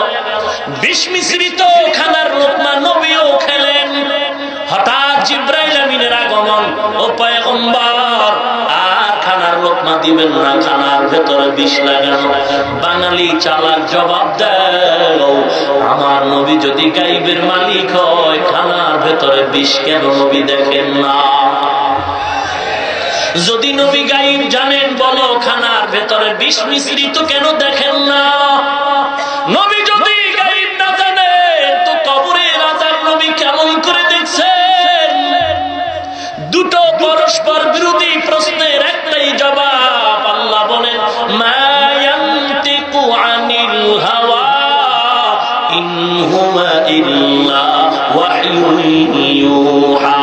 বিষ মিশ্রিত খানার লোকমা নবীও খেলেন। হঠাৎ জিবরাইল আমিনের আগমন, ও পয়গম্বর আর খানার লোকমা দিবেন না, খানার ভেতরে বিষ লাগানো। বাঙালি চালাক জবাব দাও, আমার নবী যদি গাইবের মালিক হয়, খানার ভেতরে বিষ কেন নবী দেখেন না? যদি নবী গাইব জানেন, বলো খানার ভেতরে বিষ মিশ্রিত কেন দেখেন না? নবী যদি গাইব না জানেন, তো কবরের আযাব নবী কেমন করে দেখছেন? দুটো পরস্পর বিরোধী প্রশ্নের একটাই জবাব। আল্লাহ বলেন, মা ইয়ানতিকু আনিল হাওয়া ইন হুয়া ইল্লা ওয়াহয়ুন ইউহা।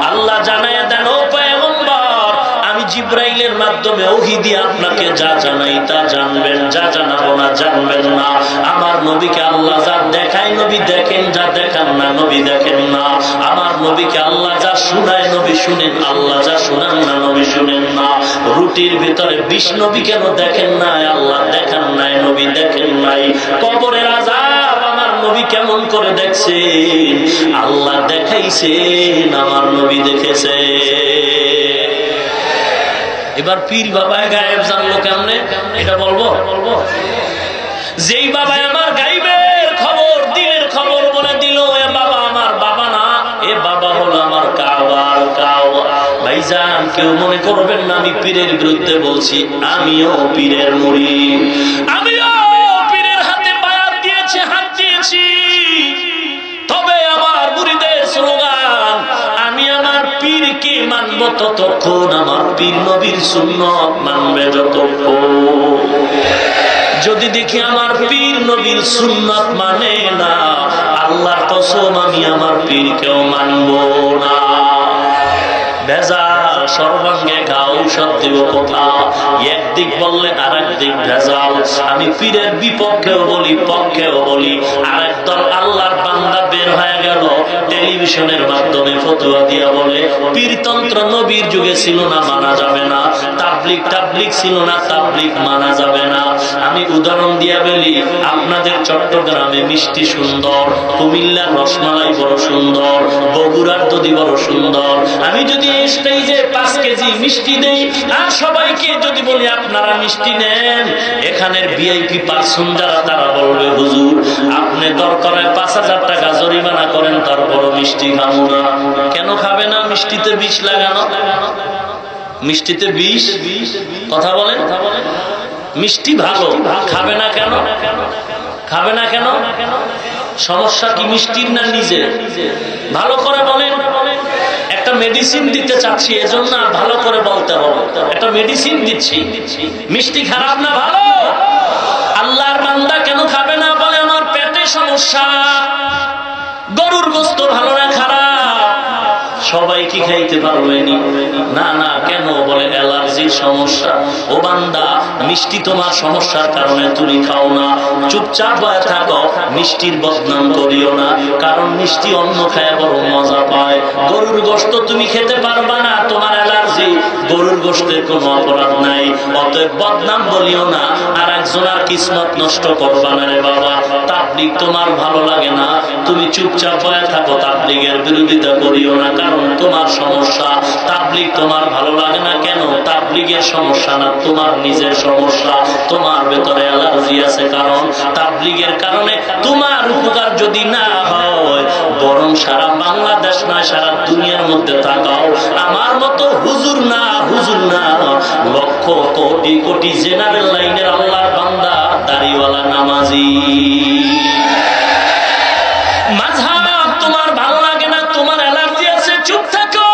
আল্লাহ জানায় দেন, ও পয়গম্বর, আমি জিবরাইলের মাধ্যমে ওহী দিয়ে আপনাকে যা জানাই তা জানবেন, যা জানাবো না জানবেন না। আমার নবীকে আল্লাহ যা দেখায় নবী দেখেন, যা দেখান না নবী দেখেন না। আমার নবীকে আল্লাহ যা শুনায় নবী শুনেন, আল্লাহ যা শুনান না নবী শুনেন না। রুটির ভিতরে বিষ নবী কেন দেখেন নাই? আল্লাহ দেখান নাই, নবী দেখেন নাই। কবরের আযাব আমার নবী কেমন করে দেখছেন? আল্লাহ দেখাইছেন, আমার নবী দেখেছে। এবার পীর বাবা গায়েব জানলো কেমনে? এটা বলবো? যেই বাবা আমার গাইবের খবর, দিলের খবর বলে দিল, এ বাবা আমার বাবা না, এ বাবা হলো আমার কাবার কাবা। ভাইজান কেউ মনে করবেন না আমি পীরের বিরুদ্ধে বলছি, আমিও পীরের মুরিদ, আমিও পীরের হাতে বায়াত দিয়েছি, হাত দিয়েছি। তবে আমার মুরিদের স্লোগান, আমি আমার পীরকে মানব ততক্ষণ, আমার পীর নবীর সুন্নাত মানবে যতক্ষণ। যদি দেখি আমার পীর নবীর সুন্নাত মানে না, আল্লাহর কসম আমি আমার পীরকেও মানব না। ভেজাল সর্বাঙ্গে ঘা ঔষধ দিব কোথাও? একদিক বললেন আর একদিক ভেজাল। আমি পীরের বিপক্ষেও বলি পক্ষেও বলি। আরেক দল আল্লাহর বান্দা বের হয়ে গেল টেলিভিশনের মাধ্যমে ফতোয়া দিয়া বলে পীরতন্ত্র নবীর যুগে ছিল না, মানা যাবে না। তাবলিগ ছিল না, তাবলিগ মানা যাবে না। আমি উদাহরণ দিয়া বলি, আপনাদের চট্টগ্রামে মিষ্টি সুন্দর, কুমিল্লার রসমালাই বড় সুন্দর, বগুড়ার দধি বড় সুন্দর। আমি যদি এই স্টেজে 5 কেজি মিষ্টি দেই আর সবাইকে যদি বলি আপনারা মিষ্টি নেন, এখানের ভিআইপি পার্সন যারা তারা বলবে হুজুর আপনি দরকারে 5000 টাকা জরিমানা করেন তারপর মিষ্টি খাবো না। কেন খাবে না? মিষ্টিতে বিষ লাগানো। মিষ্টিতে বিষ, কথা বলেন। মিষ্টি ভালো, খাবে না কেন? খাবে না কেন? সমস্যা কি মিষ্টির না নিজে? ভালো করে বলেন। একটা মেডিসিন দিতে চাচ্ছি, এজন্য ভালো করে বলতে হবে। একটা মেডিসিন দিচ্ছি, মিষ্টি খারাপ না ভালো? আল্লাহর বান্দা কেন খাবে না? বলে আমার পেটে সমস্যা। গরুর গোশত ভালো না খারাপ? সবাই কি খাইতে পারবেনি? না না, কেন? বলে অ্যালার্জির সমস্যা। ও বান্দা, মিষ্টি তোমার সমস্যার কারণে তুমি খাও না, চুপচাপ বয়ে থাকো, মিষ্টির বদনাম করিও না। কারণ মিষ্টি অন্য খায় বড় মজা পায়। গরুর গোশত তুমি খেতে পারবা না, তোমার অ্যালার্জি। গরুর গোশতের কোনো অপরাধ নাই, অতএব বদনাম বলিও না, আর একজনের কিসমত নষ্ট করবা না রে বাবা। তাবলিগ তোমার ভালো লাগে না, তুমি চুপচাপ বয়ে থাকো, তাবলিগের বিরোধিতা করিও না, কারণ তোমার সমস্যা। তাবলিগ তোমার ভালো লাগে না কেন? তাবলিগের সমস্যা না, তোমার নিজের সমস্যা। তোমার ভেতরে অ্যালার্জি আছে, কারণ তাবলিগের কারণে তোমার উপকার যদি না হয়, বরং সারা বাংলাদেশ নয় সারা দুনিয়ার মধ্যে থাকাও আমার মতো হুজুর না, হুজুর না, লক্ষ কোটি কোটি জেনারেল লাইনের আল্লাহর বান্দা, দাড়িওয়ালা, নামাজি। মাযহাব তোমার ভালো লাগে না, তোমার অ্যালার্জি আছে, চুপ থাকো।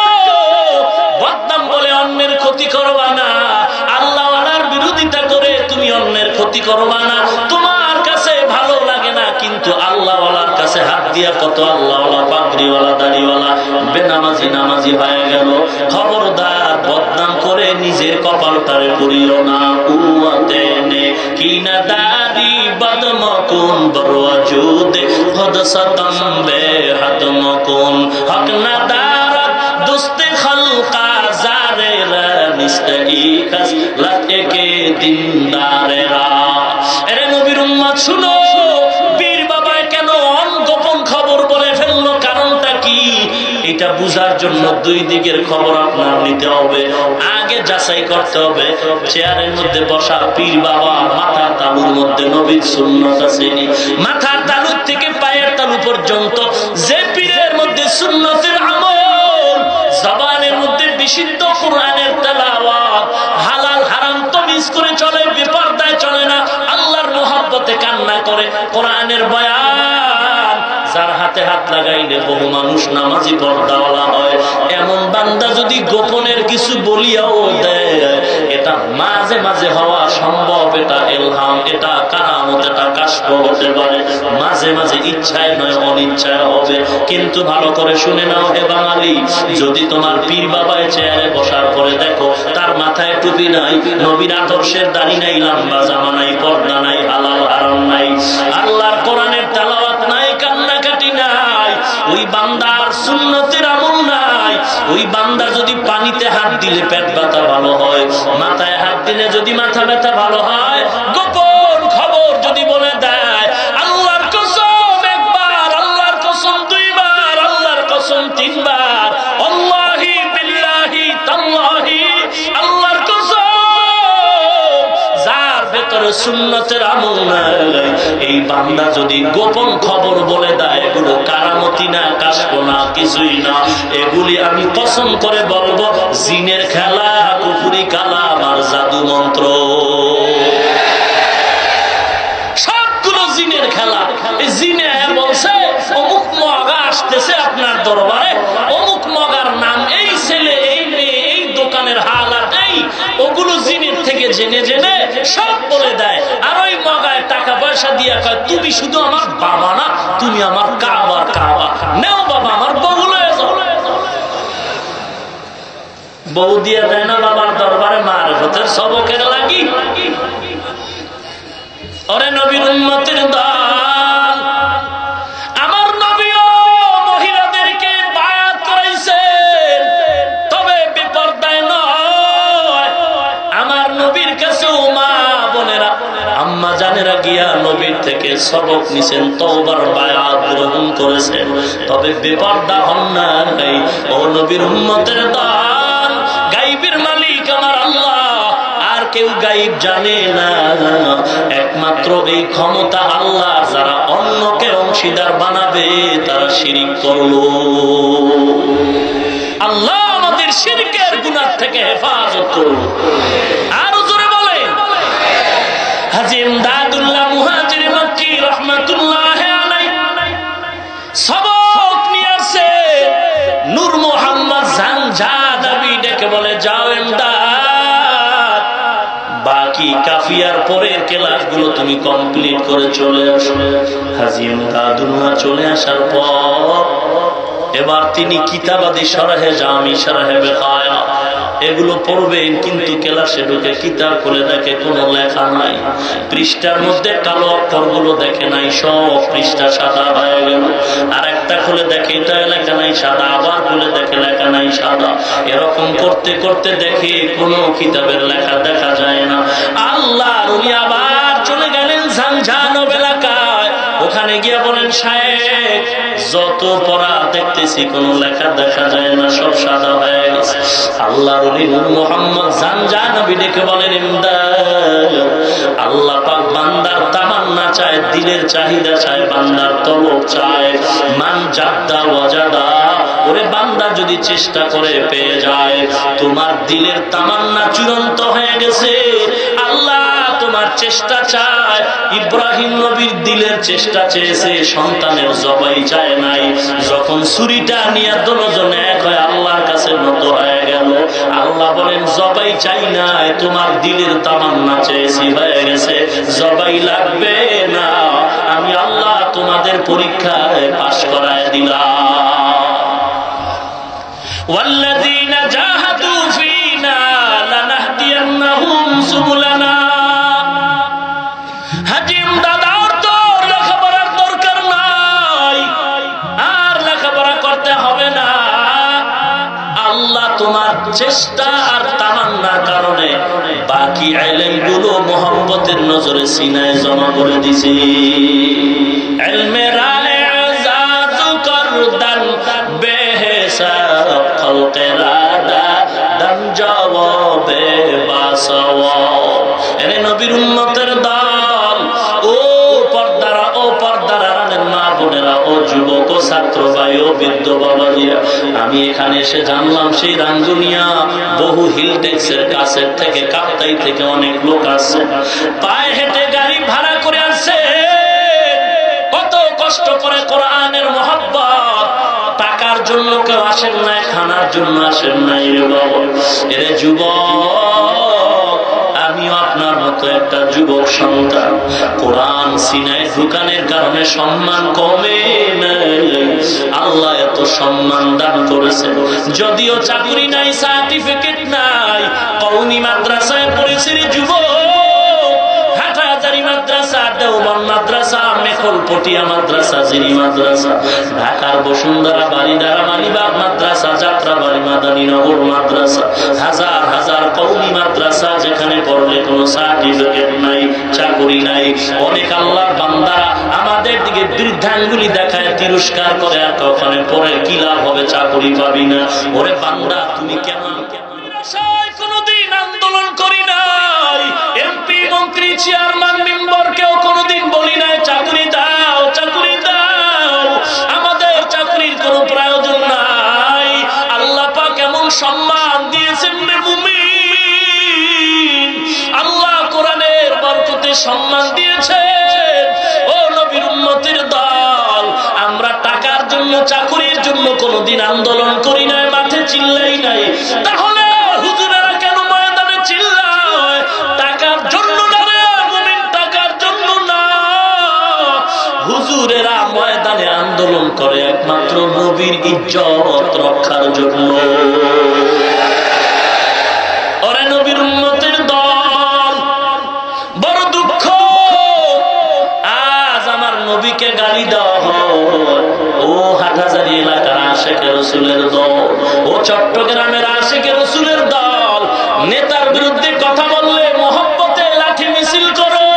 বদনাম বলে অন্যের ক্ষতি করবা না, আল্লাহওয়ালার বিরোধিতা করে তুমি অন্যের ক্ষতি করবা না। তোমার কাছে ভালো লাগে না, কিন্তু আল্লাহওয়ালার কাছে হাত দিয়া কত আল্লাহওয়ালা, পাগড়িওয়ালা, দাড়িওয়ালা বেনামাজি নামাজি হয়ে গেল। খবরদার, বদনাম করে নিজের কপালটারে পুরিও না। কুয়াতে নে কিনা দাড়ি বদমকুন বরওয়াজুদ হদসতম বেহদমকুন হক না দারত দুস্তে খলকা জারেরা নিস্তাইকাস লাকে দিনদারেরা। এরে নবীর উম্মত শুনো, বীর বাবায় কেন গোপন খবর বলে ফেললো? কারণটা কি? এটা বুঝার জন্য দুই দিকের খবর আপনার নিতে হবে। আগে যাচাই করতে হবে চেয়ারের মধ্যে বসা পীর বাবা মাথার তালুর মধ্যে নবীর সুন্নাত আছে। মাথার তালুর থেকে পায়ের তালু পর্যন্ত যে পীরের মধ্যে সুন্নাতের আমল, জবানের মধ্যে বিশুদ্ধ কোরআনের তেলাওয়াত, হালাল হারাম তমিজ করে চলে, বেপরদায় চলে না, আল্লাহর মুহাব্বতে কান্না করে, কোরআনের বয়ান, যার হাতে হাত লাগাইলে বহু মানুষ নামাজি পর্দাওয়ালা হয়, এমন বান্দা যদি গোপনের কিছু বলিয়াও দেয়, এটা মাঝে মাঝে হওয়া সম্ভব, এটা ইলহাম, এটা কারামত, এটা কাশফ হতে পারে, মাঝে মাঝে ইচ্ছায় নয় অনিচ্ছায় হবে। কিন্তু ভালো করে শুনে নাও হে বাঙালি, যদি তোমার পীর বাবায় চেয়ারে বসার পরে দেখো তার মাথায় টুপি নাই, নবীর আদর্শের দাড়ি নাই, লম্বা জামা নাই, পর্দা নাই, হালাল হারাম নাই, আল্লাহর কোরআনের তেলাওয়াত নাই, কান্নাকাটি নাই, ওই বান্দার সুন্নতের আমল নাই, ওই বান্দা যদি পানিতে হাত দিলে পেট ব্যথা ভালো হয়, মাথায় হাত দিলে যদি মাথা ব্যথা ভালো হয়, গোপন খবর যদি বলে দেয়, আল্লাহর কসম একবার, আল্লাহর কসম দুইবার, আল্লাহর কসম তিনবার, আল্লাহি বিল্লাহি তাল্লাহি, আল্লাহর কসম, যার ভেতরে সুন্নতের আমল নাই, এই বান্দা যদি গোপন খবর বলে দেয়, এগুলো কারামতি না, কাশফ না, কিছুই না, এগুলি আমি কসম করে বলবো জিনের খেলা, কুফরি কালাম আর জাদু মন্ত্র, সবগুলো জিনের খেলা। জিনে বলছে অমুক মগা আসতেছে আপনার দরবারে, অমুক মগার নাম, এই ছেলে, এই মেয়ে, এই দোকানের হালাত, এই ওগুলো জিনের থেকে জেনে জেনে সব বলে দেয়। আর ওই মগায় টাকা পয়সা দিয়ে কয় তুমি শুধু আমার বাবা না, তুমি আমার কাবার কাবা, নেও বাবা আমার বহুল হয়ে যাও। বউ দিয়ে দেয় না বাবার দরবারে মারফতের সবকের লাগি। ওরে নবীর উম্মতের দল, আমার নবীও মহিলাদেরকে বায়াত করাইছেন, তবে বেপরদায় নয়। আমার নবীর কাছেও মা বোনেরা, আম্মা জানেরা গিয়া নবীর থেকে সবক নিছেন, তওবার বায়াত গ্রহণ করেছেন, তবে বেপরদা হন নাই। ও নবীর উম্মতের দল, গায়বের মালিক আমার আল্লাহ, আর কেউ গায়ব জানে না। একমাত্র এই ক্ষমতা আল্লাহ। যারা অন্যকে অংশীদার বানাবে তারা শিরিক করলো। আল্লাহ আমাদের শিরকের গুনাহ থেকে হেফাজত করুন। আর জোরে বলেন হাজী ইমদাদুল্লাহ মুহাজির মক্কি রাহমাতুল্লাহ আলাইহি সবক নিয়ে আসে। নূর মোহাম্মদ জানজাদাবি ডেকে বলে, যাও ইমদাদ, বাকি কাফিয়ার পরের ক্লাসগুলো তুমি কমপ্লিট করে চলে আসো। হাজী ইমদাদুল্লাহ চলে আসার পর এবার তিনি কিতাবাদি শরহে জামি, শরহে বেকায়া এগুলো পড়বেন, কিন্তু ক্লাসে ঢুকে কিতাব খুলে দেখে কোনো লেখা নাই। পৃষ্ঠার মধ্যে কালো অক্ষরগুলো দেখে নাই, সব পৃষ্ঠা সাদা হয়ে গেল। আর একটা খুলে দেখে এটা লেখা নাই সাদা, আবার খুলে দেখে লেখা নাই সাদা। এরকম করতে করতে দেখে কোনো কিতাবের লেখা দেখা যায় না। আল্লাহর ওলি আবার চলে গেলেন ঝানঝানব এলাকায়। ওখানে গিয়ে বলেন, সাহেব যত পড়া দেখতেছি কোনো লেখা দেখা যায় না, সব সাদা হয়ে গেছে। আল্লাহর ওলি নূর মোহাম্মদ জানজানবী ডেকে বলেন, ইমদাদ, আল্লাহ পাক বান্দার তামান্না চায়, দিলের চাহিদা চায়, বান্দার তলব চায়। মান জাদ্দা ওয়াজাদা, ওরে বান্দা যদি চেষ্টা করে পেয়ে যায়। তোমার দিলের তামান্না চূড়ান্ত হয়ে গেছে, আল্লাহ তোমার চেষ্টা চায়। ইব্রাহিম নবীর দিলের চেষ্টা চেয়েছে, সন্তানের জবাই চায় নাই। যখন ছুরিটা নিয়ে দুজনে এক হয়ে আল্লাহর কাছে নত হয়ে গেল, আল্লাহ বলেন, জবাই চাই নাই, তোমার দিলের তামান্না চেয়েছি, হয়ে গেছে, জবাই লাগবে না। আমি আল্লাহ তোমাদের পরীক্ষায় পাশ করায় দিলাম। ওয়াল্লাযীনা জাহাদু ফীনা লানাহদিয়ান্নাহুম সুবুলানা। হাজিম দাদার তো লেখাপড়ার দরকার নাই, আর লেখাপড়া করতে হবে না। আল্লাহ তোমার চেষ্টা আর তামান্নার কারণে বাকি ইলমগুলো মোহাম্মতের নজরে সিনায় জমা করে দিছি। ইলমে রায়ে আযাজু করদান বেহিসাব খলকে রাদা দান জবাবে বাসওয়াব। এরে নবীর উম্মতের দল, ও পর্দারা, ও পর্দারা মা বোনেরা, ও যুবক, ও ছাত্র ভাই, ও বৃদ্ধ বাবাজিরা, আমি এখানে এসে জানলাম সেই রাঙ্গুনিয়া বহু হিলটেক্সের কাছের থেকে, কাপ্তাই থেকে অনেক লোক আসছে, পায়ে হেঁটে গাড়ি ভাড়া করে আসছে, কত কষ্ট করে কোরআনের মহব্বত। টাকার জন্য কেউ আসেন নাই, খানার জন্য আসেন নাই রে বাবা। এরে যুবক, আমিও আপনার মতো একটা যুবক সন্তান। কোরআন সিনায় ঢুকানোর কারণে সম্মান কমে নাই, আল্লাহ এত সম্মান দান করেছে। যদিও চাকরি নাই, সার্টিফিকেট নাই, কওমি মাদ্রাসায় পড়েছে রে যুবক, হাটহাজারী মাদ্রাসা, দেওবন্দ মাদ্রাসা, মেখলপটিয়া মাদ্রাসা, জিরি মাদ্রাসা, ঢাকার বসুন্ধরা, বারিধারা, মালিবাগ মাদ্রাসা, যাত্রাবাড়ি মাদানীনগর মাদ্রাসা, হাজার হাজার কওমি মাদ্রাসা, যেখানে পড়লে কোনো সার্টিফিকেট নাই, চাকরি নাই। অনেক আল্লাহর বান্দারা আমাদের দিকে বৃদ্ধাঙ্গুলি দেখায়, তিরস্কার করে, আর কখনো পরে কি লাভ হবে, চাকরি পাবি না। ওরে বান্দা, তুমি কেমন কোনদিন আন্দোলন করি নাই, এমপি মন্ত্রী চেয়ারম্যান মেম্বারকেও কোনদিন বলি নাই চাকরি দাও, চাকরি দাও। আমাদের চাকরির কোনো প্রয়োজন নাই। আল্লাহ পাক এমন সম্মান দিয়েছেন রে মুমিন, আল্লাহ কোরআনের বরকতে সম্মান দিয়েছেন। ও নবীর উম্মতের দল, আমরা টাকার জন্য, চাকরির জন্য কোনদিন আন্দোলন করি নাই, মাঠে চিল্লাই নাই। তাহলে হুজুরেরা কেন ময়দানে চিল্লায়? টাকার জন্য না রে মুমিন, টাকার জন্য না। হুজুরেরা ময়দানে আন্দোলন করে একমাত্র নবীর ইজ্জত রক্ষার জন্য। নবীর উম্মতের দল, বড় দুঃখ আজ আমার নবীকে গালি দেওয়া হয়। ও হাটহাজারী এলাকার আশিকে রাসূলের দল, ও চট্টগ্রামের আশিকে রাসূলের দল, নেতার বিরুদ্ধে কথা বললে মহব্বতে লাঠি মিছিল করো,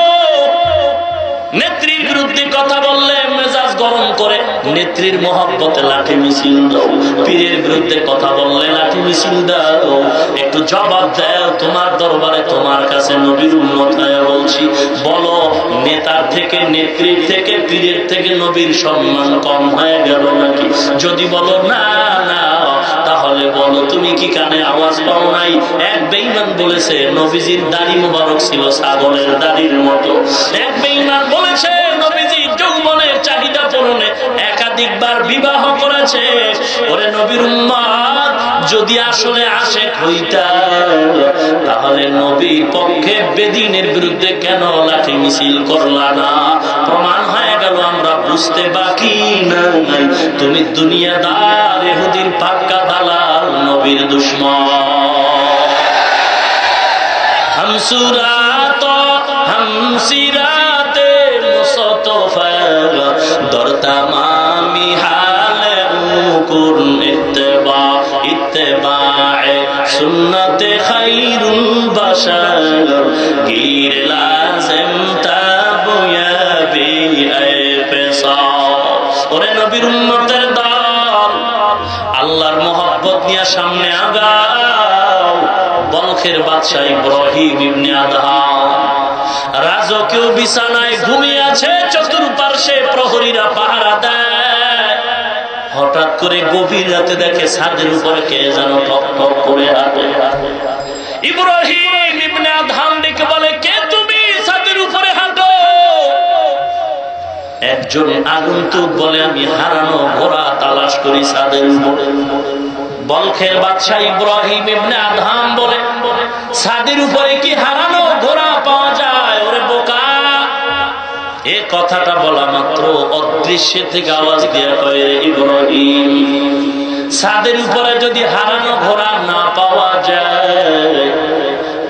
নেত্রীর বিরুদ্ধে কথা বললে মেজাজ গরম করে নেত্রীর মহব্বতে লাঠি মিছিল দাও, পীরের বিরুদ্ধে কথা বললে লাঠি মিছিল দাও। একটু জবাব দাও, তোমার দরবারে তোমার কাছে নবীর উম্মত হয়ে বলছি, বলো নেতার থেকে, নেত্রীর থেকে, পীরের থেকে নবীর সম্মান কম হয়ে গেল নাকি? যদি বলো না না, তাহলে বলো তুমি কি কানে আওয়াজ পাও নাই? এক বেঈমান বলেছে নবীজির দাড়ি মোবারক ছিল ছাগলের দাড়ির মতো। এক বেঈমান বলেছে নবীজি যৌবনের চাহিদা পূরণে একাধিকবার বিবাহ করেছে। ওরে নবীর উম্মত, যদি আসলে আশিক হইতা তাহলে নবীর পক্ষে বেদিনের বিরুদ্ধে কেন লাঠি মিছিল করলা না? প্রমাণ হয়ে গেল আমরা বুঝতে বাকি নাই তুমি দুনিয়াদার, ইহুদির পাক্কা দালাল, নবীর দুশমন। হামসুরাত হামসিরাতে মুস্তফা দর তামামি হালে কুন ইত্তেবা ইত্তেবায়ে সুন্নতে খায়রুল বাশার গীর লাজিম তাবুয়া বি পেশা। ওরে নবীর উম্মতের দল, আল্লাহর মহব্বত নিয়ে সামনে আগাও। বলখের বাদশা ইব্রাহিম ইবনে আদহাম রাজকীয় বিছানায় ঘুমিয়ে আছে, চতুর্পার্শ্বে প্রহরীরা পাহারা দেয়। হঠাৎ করে গভীর রাতে দেখে ছাদের উপরে কে যেন ঠক ঠক করে হাঁটে। ইব্রাহিম ইবনে আদহাম ডেকে বলে, কে তুমি? ছাদের উপরে হাঁটো। একজন আগন্তুক বলে, আমি হারানো ঘোড়া তালাশ করি ছাদের উপরে। বলখের বাদশা ইব্রাহিম ইবনে আদহাম বলে, ছাদের উপরে কি হারানো ঘোড়া পাওয়া যায়? ওরে বোকা, এ কথাটা বলা মাত্র অদৃশ্য থেকে আওয়াজ দিয়ে কয়, ইব্রাহিম, ছাদের উপরে যদি হারানো ঘোড়া না পাওয়া যায়,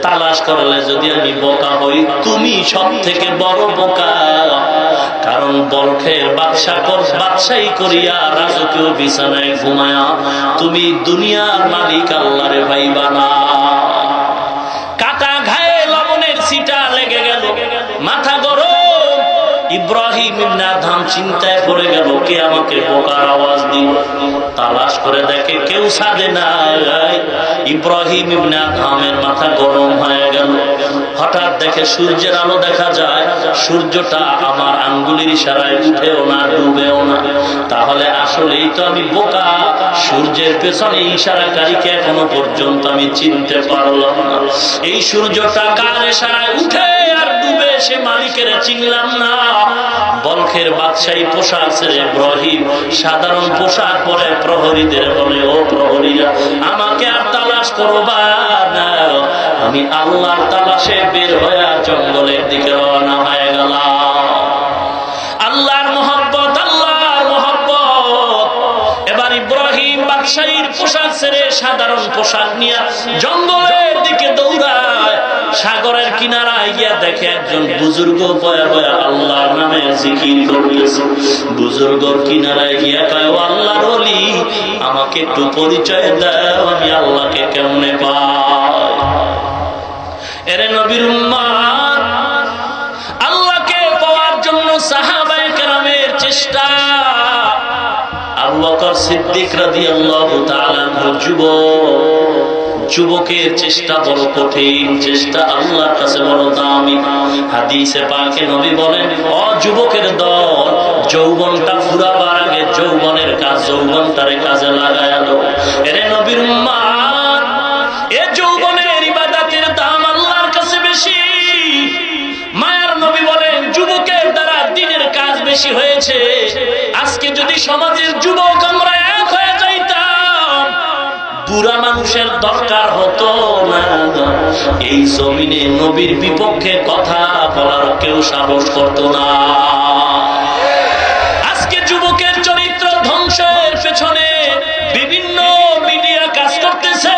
তালাশ করলে যদি আমি বোকা হই, তুমি সব থেকে বড় বোকা। কারণ বলখের বাদশাহী করিয়া রাজকীয় বিছানায় ঘুমায়া তুমি দুনিয়ার মালিক আল্লাহরে ভাইবা না। কাটা ঘায়ে লবণের ছিটা লেগে গেল, মাথা গরম। ইব্রাহিম ইবনে আদহাম চিন্তায় পড়ে গেল, কে আমাকে বোকার আওয়াজ দিল? তালাশ করে দেখে কেউ ছাদে নাই। ইব্রাহিম ইবনে আদহামের মাথা গরম হয়ে গেল। হঠাৎ দেখে সূর্যের আলো দেখা যায়, সূর্যটা আমার আঙ্গুলের ইশারায় উঠেও না ডুবেও না। তাহলে আসলেই তো আমি বোকা, সূর্যের পেছনে ইশারাকারীকে এখনো পর্যন্ত আমি চিনতে পারলাম না। এই সূর্যটা কার ইশারায় উঠে আর ডুবে সে মালিকের চিনলাম না। বলখের বাদশাহী পোশাক ছেড়ে ইব্রাহিম সাধারণ পোশাক পরে প্রহরীদের বলে, ও প্রহরীরা, আমাকে আর তালাশ করবা না, আমি আল্লাহর তালাশে বের হয়ে জঙ্গলের দিকে রওনা হয়ে গেলাম। আল্লাহর মহব্বত, আল্লাহর মহব্বত। এবার ইব্রাহিম বাদশাহীর পোশাক ছেড়ে সাধারণ পোশাক নিয়ে জঙ্গলের দিকে দৌড়ায়। সাগরের কিনারায় গিয়া দেখে একজন বুজুর্গ বয়া বয়া আল্লাহর নামে জিকির করতেছে। বুজুর্গর কিনারায় গিয়া কয়, ও আল্লাহর ওলি, আমাকে একটু পরিচয় দাও, আমি আল্লাহকে কেমনে পাই? এরে নবীর উম্মত, আল্লাহকে পাওয়ার জন্য সাহাবায়ে কেরামের চেষ্টা। আবু বকর সিদ্দিক রাদিয়াল্লাহু তাআলা যুবকের চেষ্টা বড় কঠিন, চেষ্টা আল্লাহর কাছে বড় দামি। হাদিসে পাকে নবী বলেন, ও যুবকের দল, যৌবনটা ফুরাবার আগে যৌবনের কাজ, যৌবনটারে কাজে লাগায়া দাও। এরে নবীর উম্মত, এ যৌবনের ইবাদতের দাম আল্লাহর কাছে বেশি। মায়ার নবী বলেন, যুবকের দ্বারা দিনের কাজ বেশি হয়েছে। আজকে যদি সমাজের যুবক আমরা এক হয়ে যাইতাম, বুড়া মানুষের দরকার হতো না। এই জমিনে নবীর বিপক্ষে কথা বলার কেউ সাহস করত না। আজকে যুবকের চরিত্র ধ্বংসের পেছনে বিভিন্ন মিডিয়া কাজ করতেছে।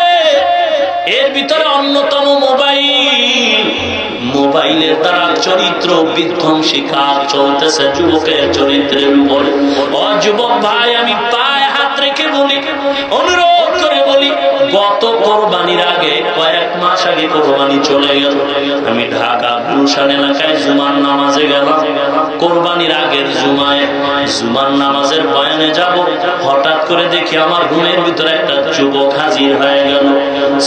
এর ভিতরে অন্যতম মোবাইলের দ্বারা চরিত্র বিধ্বংসী কাজ চলতেছে যুবকের চরিত্রের উপরে। ও যুবক ভাই, আমি পায়ে হাত রেখে বলি, অনুরোধ করে বলি, গত কোরবানির আগে কয়েক মাস আগে কোরবানি চলে গেল, আমি ঢাকা গুলশান এলাকায় জুমার নামাজে গেলাম। কোরবানির আগের জুমায় জুমার নামাজের বয়ানে যাব, হঠাৎ করে দেখি আমার ঘুমের ভিতরে একটা যুবক হাজির হয়ে গেল,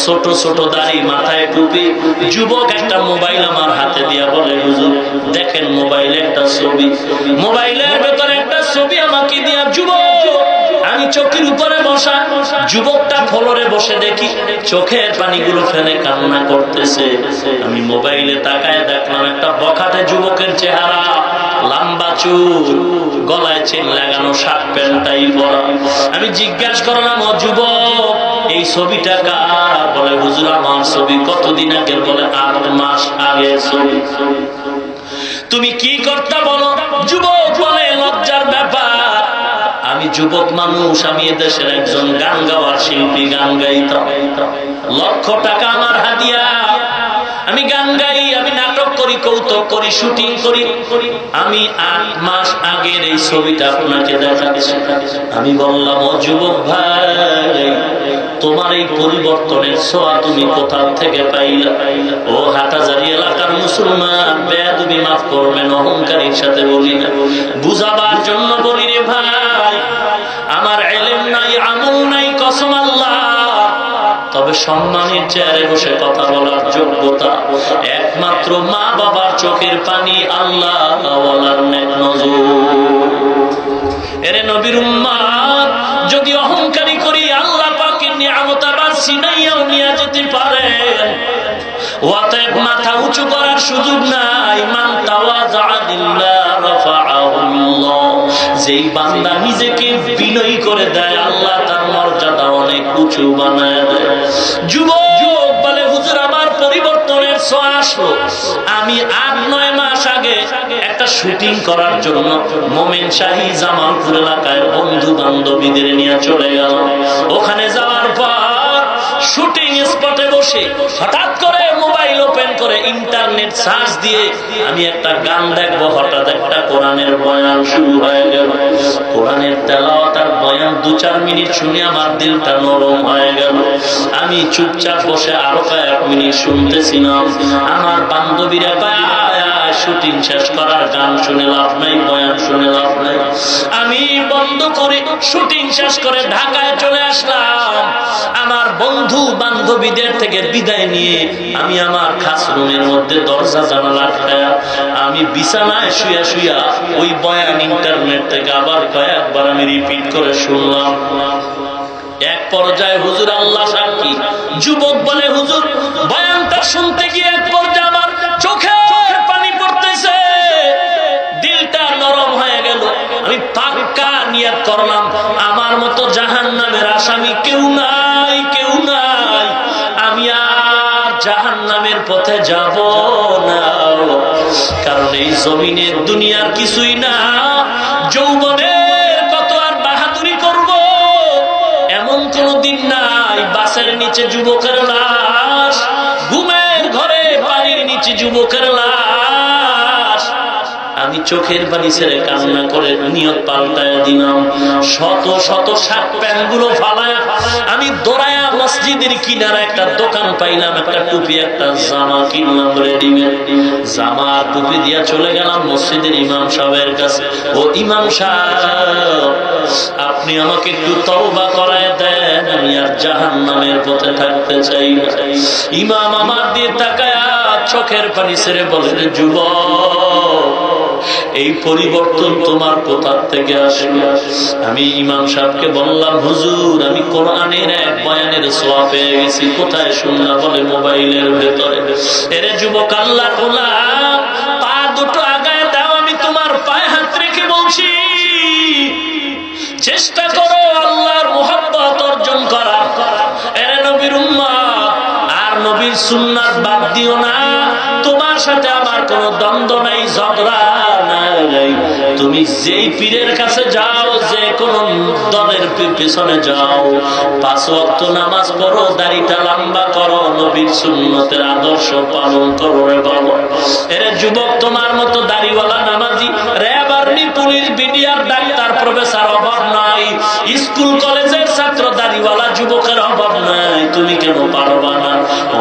ছোট ছোট দাড়ি, মাথায় টুপি। যুবক একটা মোবাইল আমার হাতে দিয়া বলে, হুজুর দেখেন মোবাইলে একটা ছবি। মোবাইলের ভেতরে একটা ছবি আমাকে দিয়া, যুবক আমি চোখের উপরে বসা, যুবকটা ফ্লোরে বসে দেখি চোখের পানিগুলো ফেলে কান্না করতেছে। আমি মোবাইলে তাকায় দেখলাম একটা বখাটে যুবকের চেহারা, লম্বা চুল, গলায় চেন লাগানো, শার্ট প্যান্টটাই পরা। আমি জিজ্ঞাসা করলাম, ও যুবক এই ছবিটা কার? বলে, হুজুর আমার ছবি। কতদিন আগে? বলে 8 মাস আগে ছবি। তুমি কি করতে বলো? যুবক বলে, লজ্জার ব্যাপার, আমি যুবক মানুষ, আমি এদেশের একজন গান গাওয়ার শিল্পী, গান গাইতাম, লক্ষ টাকা আমার হাদিয়া, আমি গান গাই, আমি নাটক করি, কৌতুক করি, শুটিং করি। আমি 8 মাস আগের এই ছবিটা আপনাকে দেখাচ্ছি। আমি বললাম, ও যুবক ভাই, তোমার এই পরিবর্তনের ছোঁয়া তুমি কোথা থেকে পাইলা? ও হাটাজারি এলাকার মুসলমান, বেয়াদবি মাফ করবেন, অহংকারীর সাথে বলি না, বুঝাবার জন্য বলি রে ভাই, আমার ইলম নাই, আমল নাই, কসম আল্লাহ, তবে সম্মানের চেয়ারে বসে কথা বলার যোগ্যতা একমাত্র মা বাবার চোখের পানি, আল্লাহ ওয়ালার নেক নজর। এরে নবীর উম্মত, যদি অহংকারী করি আল্লাহ পাকের নিয়ামত আবার ছিনাইয়াও নিয়ে যেতে পারে। অতএব মাথা উঁচু করার সুযোগ নাই। মান তাওয়াযা লিল্লাহ রাফাআহুল্লাহ, যেই বান্দা নিজেকে বিনয়ী করে দেয় আল্লাহ তার মর্যাদা অনেক উঁচু বানায় দেয়। যুবক বলে, হুজুর আমার পরিবর্তনের ছোঁয়া আসলো। আমি 8-9 মাস আগে একটা শুটিং করার জন্য মোমেন শাহী জামালপুর এলাকায় বন্ধু বান্ধবীদের নিয়ে চলে গেল। ওখানে যাওয়ার পর শুটিং স্পটে বসে হঠাৎ করে মোবাইল ওপেন করে ইন্টারনেট সার্চ দিয়ে আমি একটা গান দেখবো, হঠাৎ একটা কোরআনের বয়ান শুরু হয়ে গেল। কোরআনের তেলাওয়াত আর বয়ান 2-4 মিনিট শুনে আমার দিলটা নরম হয়ে গেল। আমি চুপচাপ বসে আরো কয়েক মিনিট শুনতেছিলাম। আমার বান্ধবীরা শুটিং শেষ করার, গান শুনে লাভ নাই, বয়ান শুনে লাভ নাই। আমি বন্ধ করে শুটিং শেষ করে ঢাকায় চলে আসলাম। আমার বন্ধু বান্ধবীদের থেকে বিদায় নিয়ে আমি আমার খাস রুমের মধ্যে দরজা জানালা আটকায়া আমি বিছানায় শুয়া শুয়া ওই বয়ান ইন্টারনেট থেকে আবার কয়েকবার আমি রিপিট করে শুনলাম। এক পর্যায়ে হুজুর আল্লাহ সাক্ষী, যুবক বলে, হুজুর বয়ানটা শুনতে গিয়ে এক পর্যায়ে আমার চোখে পানি পড়তেছে, দিলটা নরম হয়ে গেল। আমি পাক্কা নিয়ত করলাম, আমার মতো জাহান্নামের আসামি কেউ নাই, কেউ নাই, আমি আর জাহান্নামের পথে যাব না। কারণ এই জমিনের দুনিয়ার কিছুই না, যৌবনের কত আর বাহাদুরি করব, এমন কোনদিন নাই। বাসের নিচে যুবকের লাশ, ঘুমের ঘরে পানির নিচে যুবকের লাশ। আমি চোখের পানি ছেড়ে কান্না করে নিয়ত পাল্টায় দিলাম। শত শত শার্ট প্যান্ট গুলো ফালায় আমি দৌড়ায়া মসজিদের কিনারে একটা দোকান পাইলাম, একটা টুপি একটা জামা কিনলাম রেডিমেড। জামা টুপি দিয়া চলে গেলাম মসজিদের ইমাম সাহেবের কাছে। ও ইমাম সাহেব, আপনি আমাকে একটু তওবা করায় দেন, আমি আর জাহান্নামের পথে থাকতে চাই না। ইমাম আমার দিয়ে তাকায়া চোখের পানি ছেড়ে বলেন, যুবক এই পরিবর্তন তোমার কোথা থেকে আসবে? আমি ইমাম সাহেবকে বললাম, হুজুর আমি কোরআনের এক বয়ানের সওয়াব পেয়ে গেছি। কোথায় শুনলাম? বলে মোবাইলের ভেতরে। এরে যুবক, আল্লাহর গোলাম, পা দুটো আগায় দাও, আমি তোমার পায়ে হাত রেখে বলছি, চেষ্টা করো আল্লাহর মুহাব্বত অর্জন করার। এরে নবীর উম্মত, আর নবীর সুন্নাত বাদ দিও না। তোমার সাথে আমার কোনো দ্বন্দ্ব নাই, ঝগড়া নাই। তুমি যেই পীরের কাছে যাও, যে কোন দলের পিছনে যাও, 5 ওয়াক্ত নামাজ পড়ো, দাড়িটা লম্বা করো, নবীর সুন্নতের আদর্শ পালন করো রে বাবা। এরে যুবক, তোমার মতো দাড়িওয়ালা নামাজি RAB, army, police, BDR, doctor, professor অভাব নাই। স্কুল কলেজের ছাত্র দাড়িওয়ালা যুবকের অভাব নাই। তুমি কেন পারবা না?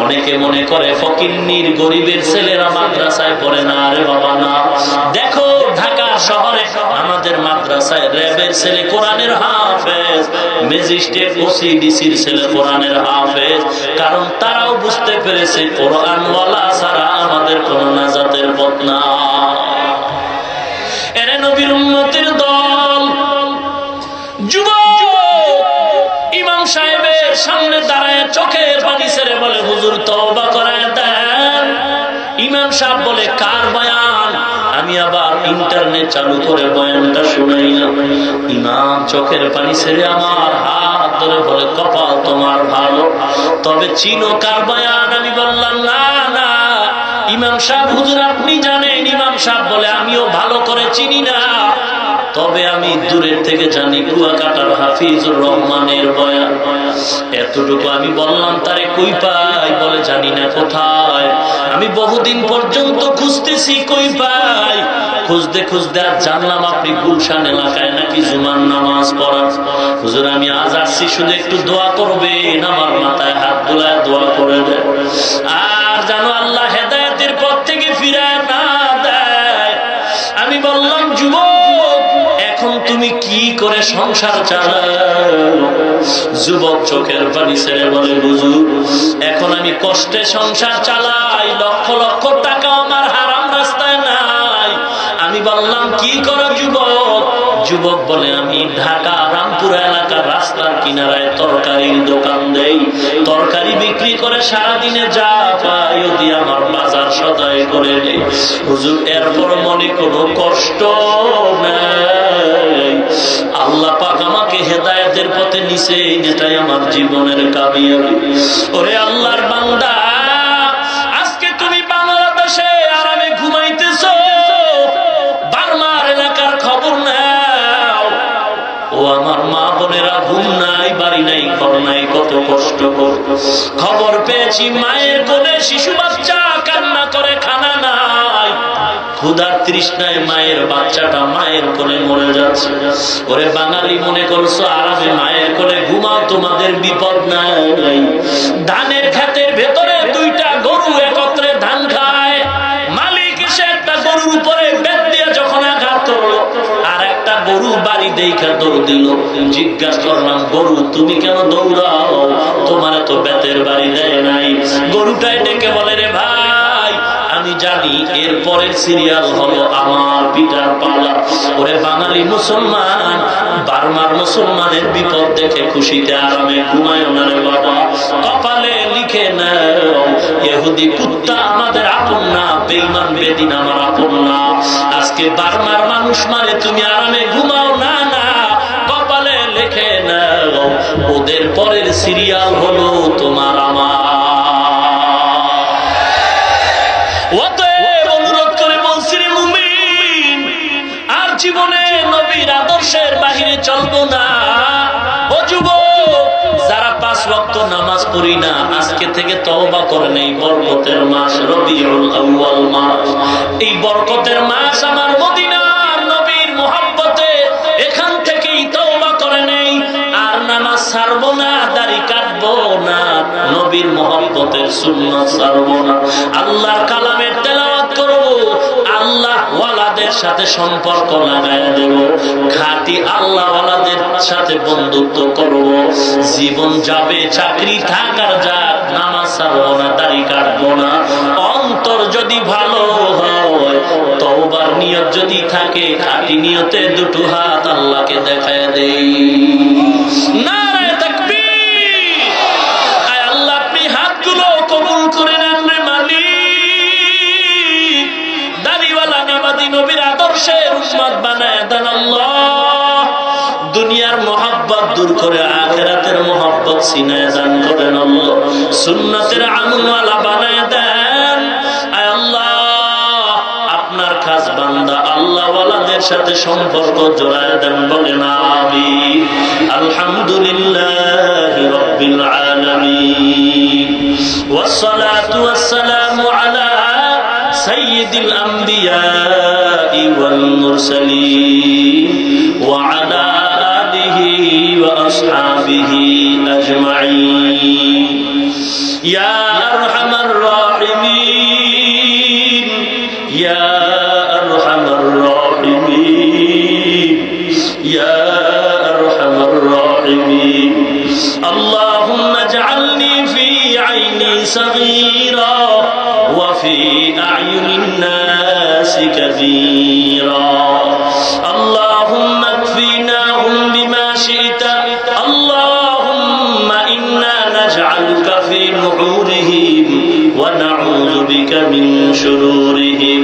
অনেকে মনে করে ফকিন্নির গরিবের ছেলেরা মাদ্রাসায় পড়ে না। আরে বাবা না, দেখো ঢাকা শহরে আমাদের মাদ্রাসায় র‍্যাবের ছেলে কোরআনের হাফেজ, ম্যাজিস্ট্রেট, ওসি, ডিসির ছেলে কোরআনের হাফেজ। কারণ তারাও বুঝতে পেরেছে কোরআনওয়ালা ছাড়া আমাদের কোনো নাজাতের পথ না। এরে নবীর উম্মতের দল যুবক ইমাম সাহেবের সামনে দাঁড়ায় চোখের পানি ছেড়ে বলে, হুজুর তওবা করায় দেন। ইমাম সাহেব বলে, কার বয়ান? আমি আবার ইন্টারনেট চালু করে বয়ানটা শুনাই না। ইমাম চোখের পানি ছেড়ে আমার হাত ধরে বলে, কপাল তোমার ভালো, তবে চিনো কার বয়ান? আমি বললাম, না না ইমাম সাহেব, হুজুর আপনি জানেন। ইমাম সাহেব বলে, আমিও ভালো করে চিনি না, তবে আমি দূরের থেকে জানি কুয়াকাটার হাফিজুর রহমানের বয়ান। এতটুকু আমি বললাম, তারে কই পাই? বলে, জানি না কোথায়। আমি বহুদিন পর্যন্ত খুঁজতেছি, কই পাই। খুঁজতে খুঁজতে আর জানলাম আপনি গুলশান এলাকায় নাকি জুমার নামাজ পড়ান। হুজুর আমি আজ আসছি, শুধু একটু দোয়া করবেন, আমার মাথায় হাত বুলায় দোয়া করে দেন, আর জানো আল্লাহ হেদায়েতের পথ থেকে ফিরায় না দেয়। আমি বললাম, যুবক এখন তুমি কি করে সংসার চালাও? যুবক চোখের পানি ছেড়ে বলে, হুজুর এখন আমি কষ্টে সংসার চালাই, লক্ষ লক্ষ টাকা আমার হারাম রাস্তায় নাই। আমি বললাম, কি করো যুবক? যুবক বলে, আমি ঢাকা রামপুরা এলাকার রাস্তার কিনারায় তরকারির দোকান দেই, তরকারি বিক্রি করে সারাদিনে যা পাই ওদি আমার বাজার সদাই করে নেই। হুজুর এরপর মনে কোনো কষ্ট নাই, আল্লাহ পাক আমাকে হেদায়েতের পথে নিছে, এটাই আমার জীবনের কামিয়াবি। ওরে আল্লাহর বান্দা, আজকে তুমি বাংলাদেশে আরামে ঘুমাইতেছো, বার্মার এলাকার খবর নাও। ও আমার মা বোনেরা, ঘুম নাই, বাড়ি নাই, ঘর নাই, কত কষ্ট কর। খবর পেয়েছি মায়ের কোলে শিশু বাচ্চা কান্না করে, খানা নাই, ক্ষুধার তৃষ্ণায় মায়ের বাচ্চাটা মায়ের কোলে মরে যাচ্ছে। ওরে বাঙালি, মনে করছো আরামে মায়ের কোলে ঘুমাও, তোমাদের বিপদ নাই। ধানের ক্ষেতের ভেতরে 2টা গরু একত্রে ধান খায়, মালিক এসে একটা গরুর উপরে বেত দিয়ে যখন আঘাত করলো, আর একটা গরু বাড়ি দেখে দৌড় দিল। জিজ্ঞাসা করলাম, গরু তুমি কেন দৌড়াও? তোমার তো বেতের বাড়ি দেয় নাই। গরুটাই ডেকে বলে, রে ভাই আমি জানি এর পরের সিরিয়াল হলো আমার পিতার পালা। ওরে বাঙালি মুসলমান, বার্মার মুসলমানের বিপদ দেখে খুশিতে আরামে ঘুমায় না রে বাবা, কপালে লিখে নাও ইহুদি কুত্তা আমাদের আপন না, বেঈমান বেদিন আমার আপন না। আজকে বার্মার মানুষ মানে তুমি আরামে ঘুমাও না, না কপালে লিখে নাও ওদের পরের সিরিয়াল হলো তোমার আমার। জীবনে নবীর আদর্শের বাহিরে চলবো না। ও যুবক, যারা 5 ওয়াক্ত নামাজ পড়ি না, আজকে থেকে তওবা করে নেই। বরকতের মাস রবিউল আউয়াল মাস, এই বরকতের মাস আমার মদিনার নবীর মুহাব্বতে, এখান থেকেই তওবা করে নেই। আর নামাজ ছাড়বো না, দাড়ি কাটবো না, নবীর মুহাব্বতের সুন্নাত ছাড়বো না, আল্লাহর কালামের তেলাওয়াত করব, আল্লাহ ওয়ালাদের সাথে সম্পর্ক লাগায় দেব, খাঁটি আল্লাহ ওয়ালাদের সাথে বন্ধুত্ব করব। জীবন যাবে, চাকরি থাকার যাক, নামাজ ছাড়বো না, দাড়ি কাটবো না। অন্তর যদি ভালো হয়, তওবার নিয়ত যদি থাকে, খাঁটি নিয়তে 2 হাত আল্লাহকে দেখায় দেই। নারায়ে তাকবীর! আয় আল্লাহ, আপনি হাতগুলো কবুল করে নেন রে মালিক। দাড়িওয়ালা নামাজি নবীর আদর্শের উম্মত বানায় দেন আল্লাহ। দুনিয়ার মোহাব্বত দূর করে আখিরাতের মোহাব্বত সিনায় দান করেন আল্লাহ। সুন্নাতের আমলওয়ালা বানায় দেন। আয় আল্লাহ, আপনার খাস বান্দা আল্লাহওয়ালা সাথে সম্পর্ক জোড়ায় দেন, বলেন আমিন। আলহামদুলিল্লাহি রাব্বিল আলামিন ওয়াসসালাতু ওয়াসসালামু আলা সাইয়্যিদিল আমবিয়াই ওয়াল মুরসালিন ওয়া আলা আলিহি ওয়া আসহাবিহি আজমাইন। ইয়া আরহামার রাহিমিন, ইয়া আরহামার রাহিমিন, ইয়া আরহামার রাহিমিন। اللهم اجعلني في عيني صغيرا وفي أعين الناس كبيرا. اللهم اكفيناهم بما شئت. اللهم إنا نجعلك في نحورهم ونعوذ بك من شرورهم.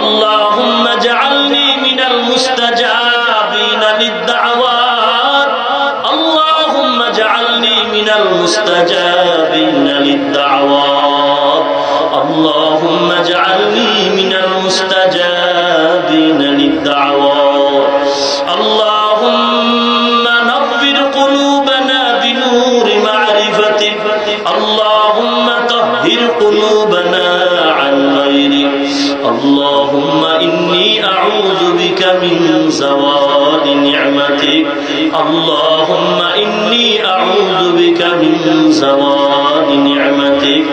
اللهم اجعلني من المستجابين للدعوات. اللهم اجعلني من المستجابين للدعوات. اللهم اجعلني من المستجابين للدعوات. اللهم نور قلوبنا بنور معرفتك. اللهم طهر قلوبنا عن غيرك. اللهم إني أعوذ بك من زوال نعمتك. اللهم إني أعوذ بك من زوال نعمتك.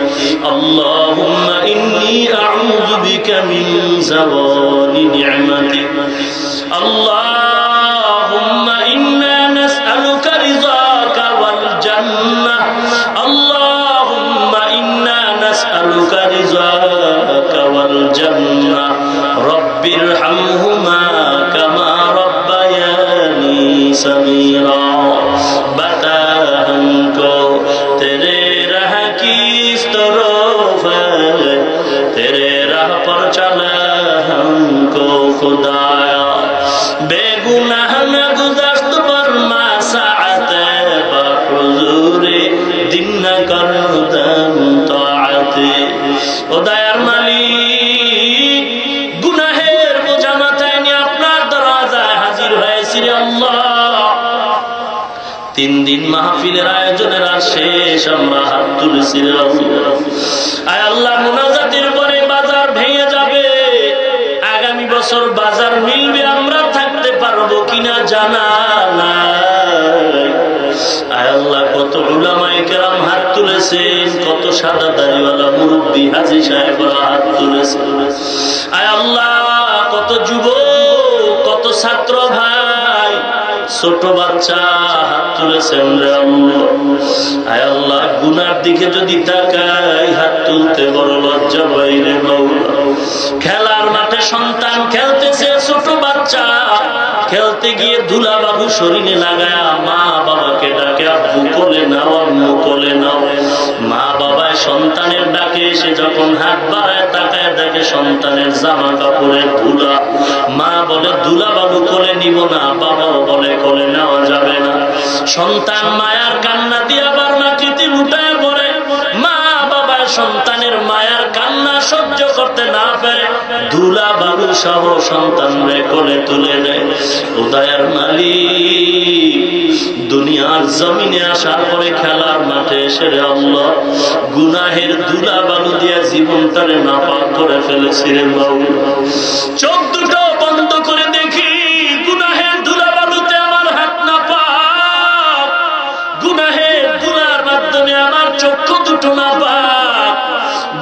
اللهم إني أعوذ بك من زوال نعمتك. اللهم إنا نسألك رضاك والجنة. اللهم إنا نسألك رضاك والجنة. رب ارحمهما كما ربياني صغيرا. बता हमको तेरे राह की इस तरफ है, तेरे राह पर चला हमको खुदाया. बेगुनाह में गुज़श्त पर मासाअत बहुज़ूरे दिन न कर दम ताअते. ओ दयार मालिक, गुनाহের বোঝা মাথায় নিয়ে আপনার দরজায় হাজির হয়েছি রে আল্লাহ। 3 দিন মাহফিলের আয়োজনের আর শেষ, আমরা হাত তুলেছি রে আল্লাহ। আয় আল্লাহ, মুনাজাতের পরে বাজার ভেঙে যাবে, আগামী বছর বাজার মিলবে, আমরা থাকতে পারবো কিনা জানা নাই। আয় আল্লাহ, কত উলামায়ে কেরাম হাত তুলেছেন, কত সাদা দাড়িওয়ালা মুরব্বী হাজী সাহেবরা হাত তুলেছেন। আয় আল্লাহ, কত যুবক, কত ছাত্র ভাই, ছোট বাচ্চা হাত তুলেছেন রে আল্লাহ। আয় আল্লাহ, গুনার দিকে যদি তাকাই হাত তুলতে বড় লজ্জা পাই রে মাওলা। খেলার মাঠে সন্তান খেলতেছে, ছোট বাচ্চা খেলতে গিয়ে ধুলা বাবু শরীরে লাগায়া মা বাবাকে ডাকে, আব্বু কোলে নাও, আম্মু কোলে নাও। মা বাবায় সন্তানের ডাকে এসে যখন হাত বাড়ায় তাকায় দেখে সন্তানের জামা কাপড়ের ধুলা। মা বলে ধুলা বাবু কোলে নিব না, বাবাও বলে কোলে নেওয়া যাবে না। সন্তান মায়ার কান্না দিয়ে আবার মাটিতে লুটায় পড়ে। মা বাবা সন্তানের মায়ার কান্না সহ্য করতে না পারে ধুলা বাবু সহ সন্তানরে কোলে তুলে নেয়। ও দয়ার মালিক, দুনিয়ার জমিনে আসার পরে খেলার মাঠে এসে রে আল্লাহ গুনাহের ধুলা বালু দিয়া জীবনটারে নাপাক করে ফেলেছি রে মাওলা। চোখ দুটো বন্ধ করে দেখি গুনাহের ধুলা বালুতে আমার হাত নাপাক, গুনাহের ধুলার মাধ্যমে আমার চক্ষু দুটো নাপাক,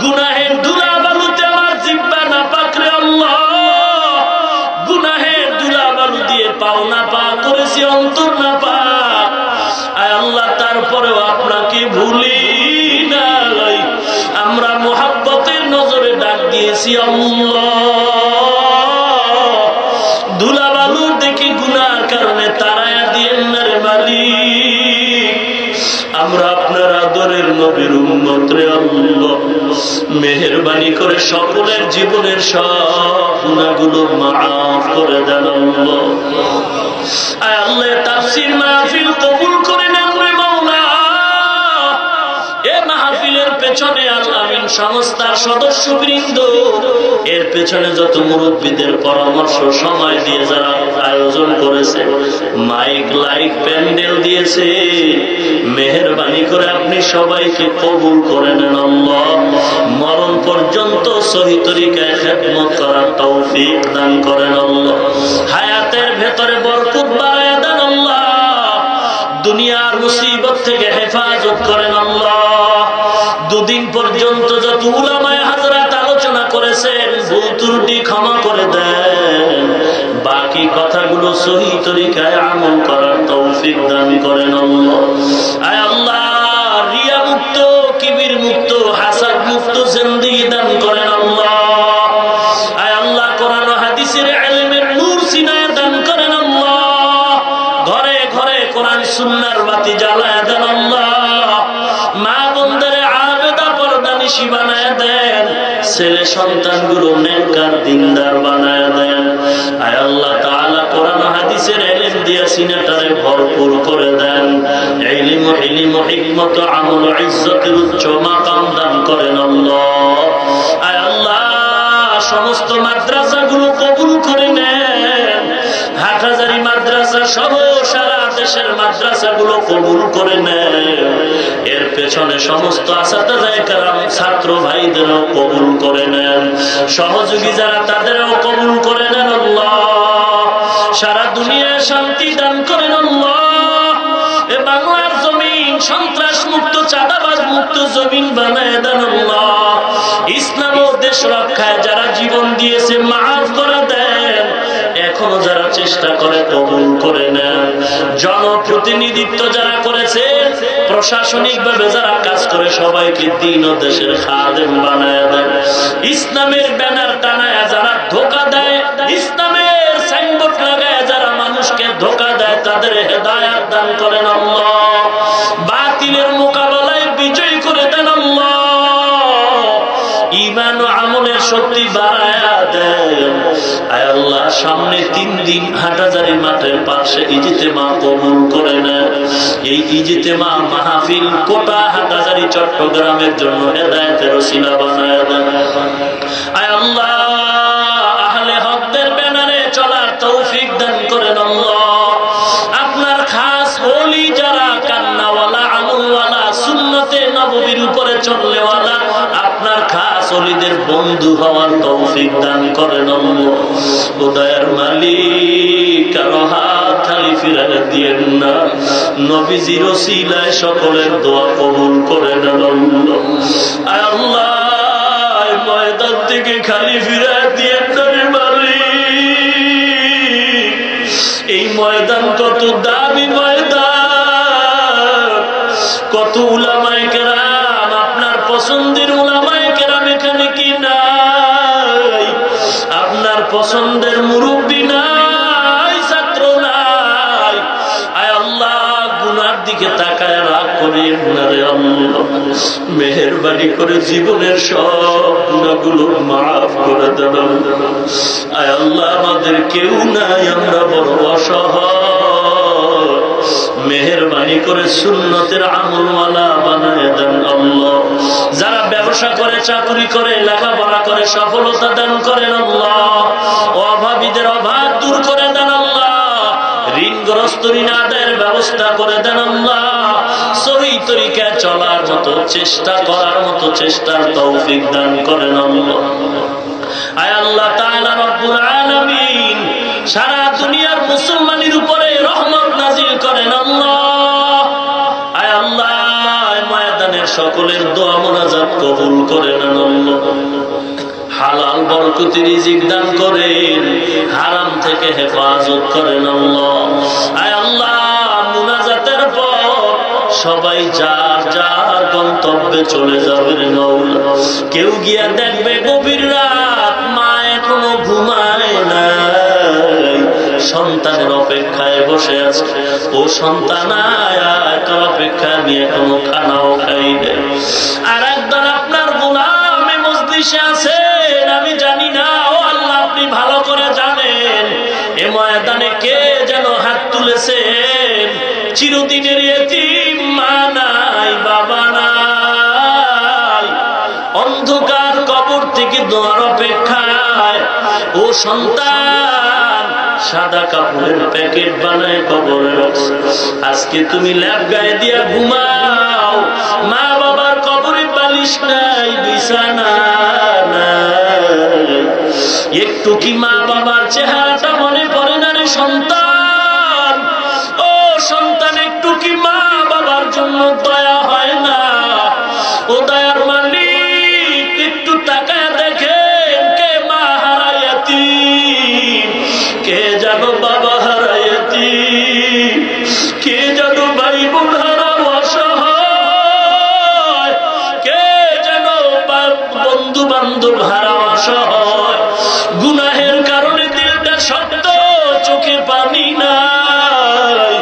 গুনাহের ধুলা বালুতে আমার জিহ্বা নাপাক রে আল্লাহ। গুনাহের ধুলা বালু দিয়ে পাও নাপাক করেছি, অন্তর নাপাক। আয় আল্লাহ, তারপরেও আপনাকে ভুলি নাই, আমরা মুহাব্বতের নজরে ডাক দিয়েছি আল্লাহ। ধুলা বালু দেখি গুনার কারণে তারায়া দিয়েন না রে মালিক। আমরা আপনার আদরের নবীর উম্মত রে আল্লাহ, মেহেরবানি করে সকলের জীবনের সব গুনাহগুলো মাফ করে দেন আল্লাহ। আয় আল্লাহ, তাফসীর মাহফিল কবুল করে নেন রে মাওলা। এ মাহফিলের পেছনে আল আমিন সংস্থার সদস্যবৃন্দ, এর পেছনে যত মুরব্বীদের পরামর্শ সময় দিয়ে যারা আয়োজন করেছে, মাইক লাইট প্যান্ডেল দিয়েছে, মেহেরবানি করে আপনি সবাইকে কবুল করে নেন আল্লাহ। মরণ পর্যন্ত সহি তরিকায় খেদমত করার তৌফিক দান করেন আল্লাহ। হায়াতের ভেতরে বরকত বাড়ায় দেন আল্লাহ। দুনিয়ার মুসিবত থেকে হেফাজত করেন আল্লাহ। দুদিন পর্যন্ত যত উলামায়ে হাজরাত আলোচনা করেছেন, ভুল ত্রুটি ক্ষমা করে দেন। বাকি কথাগুলো সহি তরিকায় আমল করার তৌফিক দান করেন আল্লাহ। আয় আল্লাহ, রিয়া মুক্ত, কিবির মুক্ত, হাসাদ মুক্ত জিন্দেগি দান করেন আল্লাহ। আয় আল্লাহ, কোরআন ও হাদিসের ইলমের নূর সিনায় দান করেন আল্লাহ। ঘরে ঘরে কোরআন সুন্নাহর বাতি জ্বালায় দেন আল্লাহ। মা বোনদের আবেদা পর্দানিশী বানায় দেন। ছেলে সন্তানগুলো নেককার দিনদার বানায় দেন। আয় আল্লাহ তাআলা, কোরআন ও হাদিসের ইলম দিয়ে সিনাটারে ভরপুর করে দেন। ইলম ও হিকমত, আমল ও ইজ্জতের উচ্চ মাকাম দান করেন আল্লাহ। আয় আল্লাহ, সমস্ত মাদ্রাসাগুলো কবুল করে নেন। হাটহাজারী মাদ্রাসা সহ সারা দেশের মাদ্রাসাগুলো কবুল করে নেন। এর পেছনে সমস্ত আসাতায়ে কেরাম, ছাত্র ভাইদেরও কবুল করে নেন। সহযোগী যারা তাদেরও কবুল করে নেন আল্লাহ। সারা দুনিয়ায় শান্তি দান করেন আল্লাহ। এ বাংলার জমিন সন্ত্রাস মুক্ত, চাঁদাবাজ মুক্ত জমিন বানায় দেন আল্লাহ। ইসলাম ও দেশ রক্ষায় যারা জীবন দিয়েছে মাফ করে দেন। এখনো যারা চেষ্টা করে কবুল করে নেন। জনপ্রতিনিধিত্ব যারা করেছে, প্রশাসনিক ভাবে যারা কাজ করে, সবাইকে দ্বীন ও দেশের খাদেম বানায় দেন। ইসলামের ব্যানার টানায় যারা ধোঁকা দেয়, ইসলামের সাইনবোর্ড লাগায় যারা মানুষকে ধোঁকা দেয়, তাদের হেদায়েত দান করেন আল্লাহ। বাতিলের মোকাবেলায় বিজয় করে দেন আল্লাহ। ঈমান ও আমলের শক্তি বাড়ায়া দেন। আয় আল্লাহ, সামনে 3 দিন হাটহাজারী মাঠের পাশে ইজতেমা কবুল করে নেন। এই ইজতেমা মাহফিল কোটা হাটহাজারী চট্টগ্রামের জন্য হেদায়েতের ওসিলা বানায় দেন। আয় আল্লাহ, আহলে হকদের ব্যানারে চলার তৌফিক দান করেন আল্লাহ। আপনার খাস ওলি যারা, কান্নাওয়ালা, আমলওয়ালা, সুন্নতে নববীর উপরে চললেওয়ালা, আপনার খাস ওলিদের বন্ধু হওয়ার তৌফিক দান করেন আল্লাহ। খোদার মালিক, কারো হাত খালি ফিরাতে দিয়েন না। নবীজির ওসিলায় সকলের দোয়া কবুল করে নেন আল্লাহ। আয় আল্লাহ, ময়দান থেকে খালি ফিরাতে দিয়েন না রে মালিক। এই ময়দান কত দামি ময়দান, কত উলামায়ে কেরাম, আপনার পছন্দের উলামায়ে কেরাম এখানে কি নাই? আপনার পছন্দের মুরব্বী নাই, ছাত্র নাই। আয় আল্লাহ, গুনার দিকে তাকায় রাগ করেন না রে আল্লাহ। মেহেরবানি করে জীবনের সব গুনাহগুলো মাফ করে দেন। আয় আল্লাহ, আমাদের কেউ নাই, আমরা বড় অসহায়। মেহেরবানি করে সুন্নতের আমলওয়ালা বানায় দেন আল্লাহ। যারা ব্যবসা করে, চাকরি করে, লেখাপড়া করে, সফলতা দান করেন আল্লাহ। অভাবীদের অভাব দূর করে দেন আল্লাহ। ঋণগ্রস্ত ঋণ আদায়ের ব্যবস্থা করে দেন আল্লাহ। সহি তরিকায় চলার মতো চেষ্টা করার মতো চেষ্টার তৌফিক দান করেন আল্লাহ। আয় আল্লাহ তাআলা রব্বুল আলামিন, সারা দুনিয়ার মুসলমানের উপরে রহমত নাজিল করেন আল্লাহ। আয় আল্লাহ, ময়দানের সকলের দোয়া মোনাজাত কবুল করেন আল্লাহ। হালাল বরকতি রিজিক দান করেন, হারাম থেকে হেফাজত করেন আল্লাহ। আয় আল্লাহ, মুনাজাতের পর সবাই যার যার গন্তব্যে চলে যাবেন মাওলা। কেউ গিয়া দেখবে গভীর রাত, মা এখনো ঘুমায় নাই, সন্তানের অপেক্ষায় বসে আছে। ও সন্তান, আয়, তোর অপেক্ষা নিয়ে এখনো খানাও খাই নাই। আর একদল আপনার গোলাম মজলিসে আছেন, আমি জানি না। ও আল্লাহ, আপনি ভালো করে জানেন। এ ময়দানে কে যেন হাত তুলেছেন, চিরদিনের ইতিম, মা নাই, বাবা নাই, থেকে দোয়ার অপেক্ষায়। ও সন্তান, সাদা কাপড়ের প্যাকেট বানায় কবরে রাখছে, আজকে তুমি ল্যাপ গায়ে দিয়া ঘুমাও। মা বাবার কবরে বালিশ নাই, বিছানা নাই। একটু কি মা বাবার চেহারাটা মনে পড়ে না রে সন্তান? ও সন্তান, একটু কি মা বাবার জন্য দয়া হয় না? ও দয়ার মালিক, একটু তাকায় দেখেন, কে মা হারায়াতি, কে জানো বাবা হারায়াতি, কে জানো ভাই বোন হারা অসহায়, কে জানো বন্ধু বান্ধব হারা অসহায়। গুনাহের কারণে দিলটা শক্ত, চোখে পানি নাই।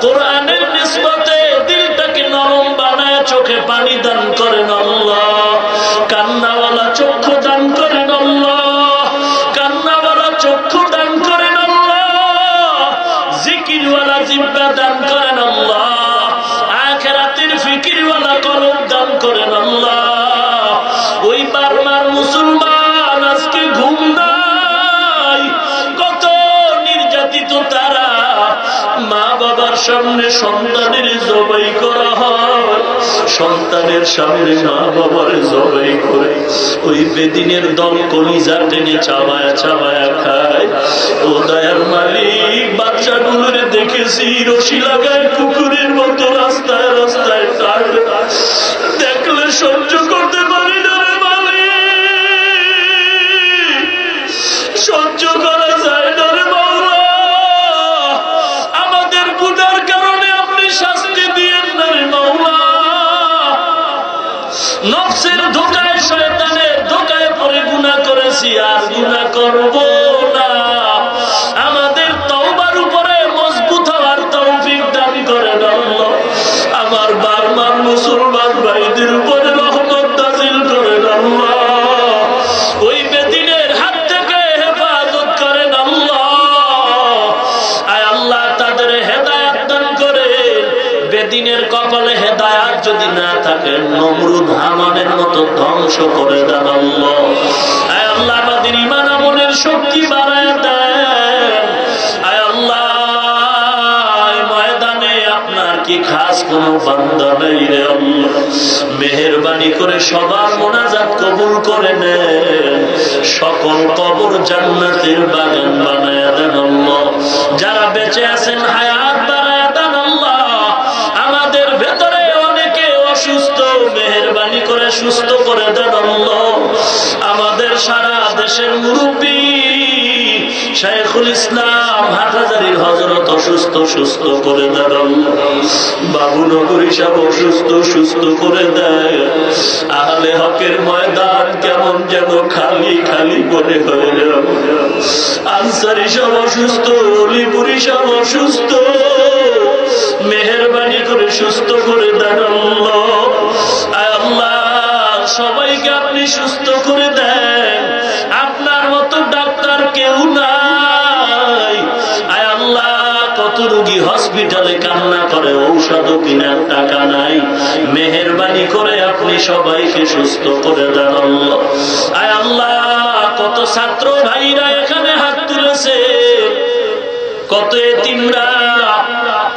কোরআনের নিসবতে দিলটাকে নরম বানায় চোখে পানি দান করেন আল্লাহ। কান্নাওয়ালা চক্ষু দান করেন আল্লাহ, কান্নাওয়ালা চক্ষু দান করেন আল্লাহ। জিকিরওয়ালা জিহ্বা দান করেন আল্লাহ, আখিরাতের ফিকিরওয়ালা কলব দান করেন আল্লাহ। ওই বারবার মুসলমান আজকে ঘুম নাই, কত নির্যাতিত তারা। মা বাবার সামনে সন্তানের জবাই করা হয়, সন্তানের সামনে মা বাবার জবাই করে ওই বেদিনের দল কলিজা টেনে চাবায়া চাবায়া খায়। ও দয়ার মালিক, বাচ্চাগুলোর দেখেছি রশি লাগায় কুকুরের মতো রাস্তায় রাস্তায় টানে, দেখলে সহ্য করতে পারি না রে মালিক, সহ্য করা যায় না রে মাওলা। আমাদের গুনার কারণে আপনি শাস্তি দিয়েন না রে মাওলা। নফসের ধোঁকায়, শয়তানের ধোঁকায় পড়ে গুনাহ করেছি, আর গুনাহ করব না। আমাদের তওবার উপরে মজবুত হওয়ার তৌফিক দান করেন আল্লাহ। আমার বারবার মুসলমান ভাইদের উপরে রহমত নাযিল করেন আল্লাহ। ওই বেদিনের হাত থেকে হেফাজত করেন আল্লাহ। আয় আল্লাহ, তাদের হেদায়েত দান করেন। বেদিনের কপালে হেদায়েত যদি না থাকে, নমরুদ হামানের মতো ধ্বংস করে দেন আল্লাহ। আয় আল্লাহ, আমাদের ঈমান আমলের শক্তি বাড়ায় দেন। আয় আল্লাহ, ময়দানে আপনার কি খাস কোন বান্দা নেই রে আল্লাহ? মেহেরবানি করে সবার মোনাজাত কবুল করে নেন। সকল কবর জান্নাতের বাগান বানায় দেন আল্লাহ। যারা বেঁচে আছেন হায়াত বাড়ায় দেন আল্লাহ। আমাদের ভেতরে অনেকে অসুস্থ, মেহেরবানি করে সুস্থ করে দেন আল্লাহ। আমাদের সারা দেশের মুরব্বী শাইখুল ইসলাম হাটহাজারীর হযরত অসুস্থ, সুস্থ করে দেন আল্লাহ। বাবুনগরী সাহেব অসুস্থ, সুস্থ করে দেয়। আহলে হকের ময়দান কেমন যেন খালি খালি মনে হয়ে যায়। আনসারী সাহেব অসুস্থ, অলিপুরি সাহেব অসুস্থ, মেহেরবানি করে সুস্থ করে দেন আল্লাহ। আয় আল্লাহ, সবাইকে আপনি সুস্থ করে দেন। আপনার মতো ডাক্তার কেউ নাই। আয় আল্লাহ, কত রোগী হসপিটালে কান্না করে, ঔষধও কেনার টাকা নাই। মেহেরবানি করে আপনি সবাইকে সুস্থ করে দেন আল্লাহ। আয় আল্লাহ, কত ছাত্র ভাইরা এখানে হাত তুলেছে, কত এতিমরা,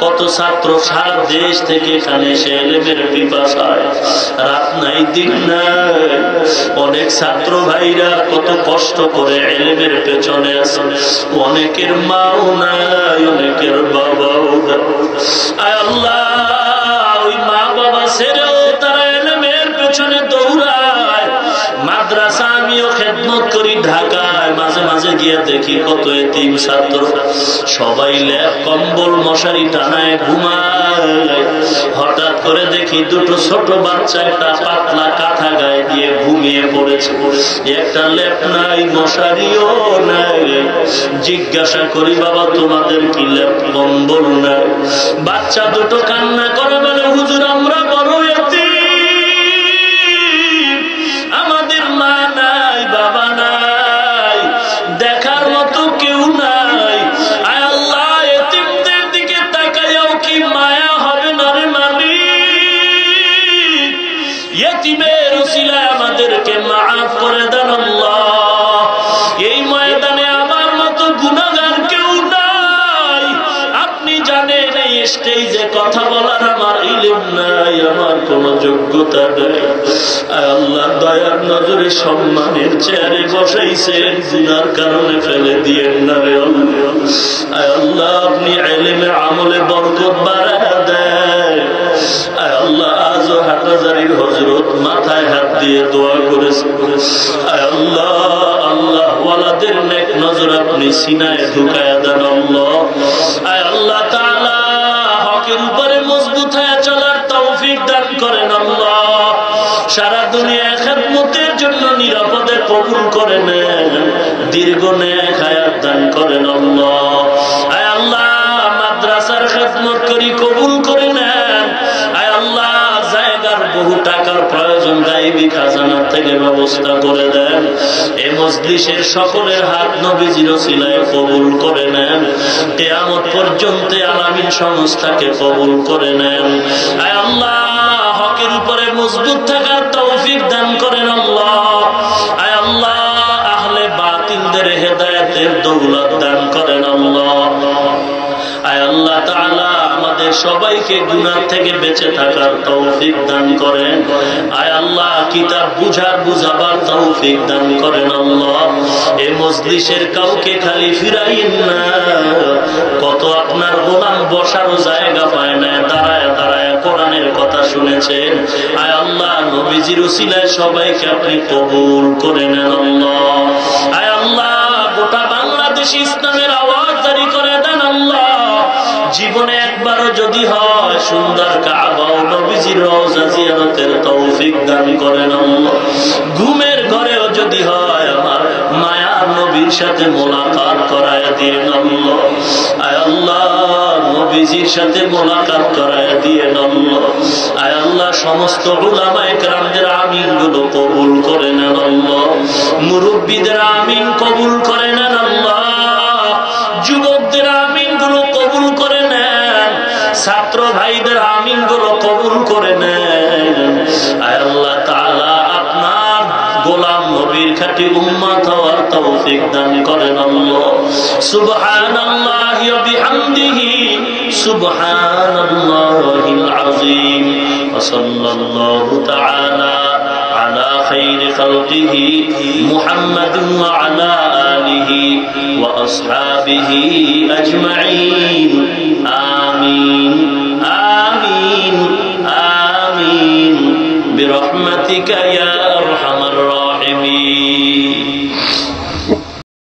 কত ছাত্র সারা দেশ থেকে এখানে এসে ইলমের পিপাসায় রাত নাই দিন নাই। অনেক ছাত্র ভাইরা কত কষ্ট করে ইলমের পেছনে আছে। অনেকের মাও নাই, অনেকের বাবাও নাই। আয় আল্লাহ, ওই মা বাবা ছেড়েও তারা ইলমের পেছনে দৌড়ায়। মাদ্রাসা আমিও খেদমত করি ঢাকায়, মাঝে মাঝে গিয়ে দেখি কত এতিম ছাত্র, সবাই ল্যাপ কম্বল মশারি টানায় ঘুমায়। হঠাৎ করে দেখি দুটো ছোট বাচ্চা একটা পাতলা কাঁথা গায়ে দিয়ে ঘুমিয়ে পড়েছে। একটা ল্যাপ নাই, মশারিও নাই। জিজ্ঞাসা করি, বাবা তোমাদের কি ল্যাপ কম্বল নাই? বাচ্চা দুটো কান্না করে বলে, হুজুর আমরা বড় এতিম, আমাদের মা নাই, বাবা নাই, দেখার মতো কেউ নাই। আয় আল্লাহ, এতিমদের দিকে তাকাইও কি মায়া হবে না রে মালিক? এতিমের উসিলায় আমাদেরকে মাফ করে দেন আল্লাহ। স্টেজে কথা বলার আমার ইলম নাই, আমার কোনো যোগ্যতা নাই। আয় আল্লাহ দয়ার নজরে সম্মানের চেয়ারে বসাইছেন, গুনার কারণে ফেলে দিয়েন না রে আল্লাহ। আয় আল্লাহ আপনি ইলমে আমলে বরকত বাড়ায়া দেন। আয় আল্লাহ আজও হাটহাজারীর হযরত মাথায় হাত দিয়ে দোয়া করেছে। আয় আল্লাহ, আল্লাহ ওয়ালাদের নেক নজর আপনি সিনায় ঢুকায়া দেন আল্লাহ। আয় আল্লাহ তাআলা হকের উপরে মজবুত হয়ে চলার তৌফিক দান করেন আল্লাহ। সারা দুনিয়া খেদমতের জন্য নিরাপদে কবুল করে নেন, দীর্ঘ নেক হায়াত দান করেন আল্লাহ। আয় আল্লাহ মাদ্রাসার খেদমত করি কবুল করে নেন। আয় আল্লাহ জায়গার বহু টাকার প্রয়োজন, গায়বী খাজানা থেকে ব্যবস্থা করে দেন। এই মজলিসের সকলের হাত নবীজির ওসিলায় কবুল করে নেন। কিয়ামত পর্যন্ত আলামিন সংস্থাকে কবুল করে নেন। আয় আল্লাহ হকের উপরে মজবুত থাকার তৌফিক দান করেন আল্লাহ। আয় আল্লাহ আহলে বাতিলদের হেদায়েতের দৌলত দান করেন আল্লাহ। আয় আল্লাহ তাআলা আমাদের সবাইকে গুনাহ থেকে বেঁচে থাকার তৌফিক দান করেন। আয় আল্লাহ কিতাব বুঝাবার তৌফিক দান করেন আল্লাহ। এই মজলিসের কাউকে খালি ফিরাইন না। কত আপনার গোলাম বসারও জায়গা পায় না, দাঁড়ায় দাঁড়ায় কোরআনের কথা শুনেছেন। আয় আল্লাহ নবীজির উসিলায় সবাইকে আপনি কবুল করে নেন আল্লাহ। আয় আল্লাহ গোটা বাংলাদেশ ইসলামের আওয়াজ জারি করে দেন আল্লাহ। জীবনে একবারও যদি হয় সুন্দর কাবা ও নবীজির রওজা জিয়ারতের তৌফিক দান করেন আল্লাহ। ঘুমের ঘরেও যদি হয় আমার মায়ার নবীর সাথে মোলাকাত করায় দিন আল্লাহ। আয় আল্লাহ নবীজির সাথে মোলাকাত করায় দিন আল্লাহ। আয় আল্লাহ সমস্ত উলামায়ে কেরামদের আমিন গুলো কবুল করে নেন আল্লাহ। মুরব্বিদের আমিন কবুল করে নেন আল্লাহ। যুবকদের আমিন গুলো কবুল করে নেন। ছাত্র ভাইদের আমিন গুলো কবুল করে নেন। আয় আল্লাহ তাআলা আপনার গোলাম নবীর খাঁটি উম্মত হওয়ার তৌফিক দান করেন আল্লাহ। সুবহানাল্লাহি ওয়া বিহামদিহি সুবহানাল্লাহিল আযীম। ওয়া সাল্লাল্লাহু তাআলা আলা খায়রি খালকিহি মুহাম্মাদিন ওয়া আলা আলিহি ওয়া আসহাবিহি আজমাইন। আমিন আমিন আমিন বিরহমাতিকা ইয়া আরহামার রাহিমিন।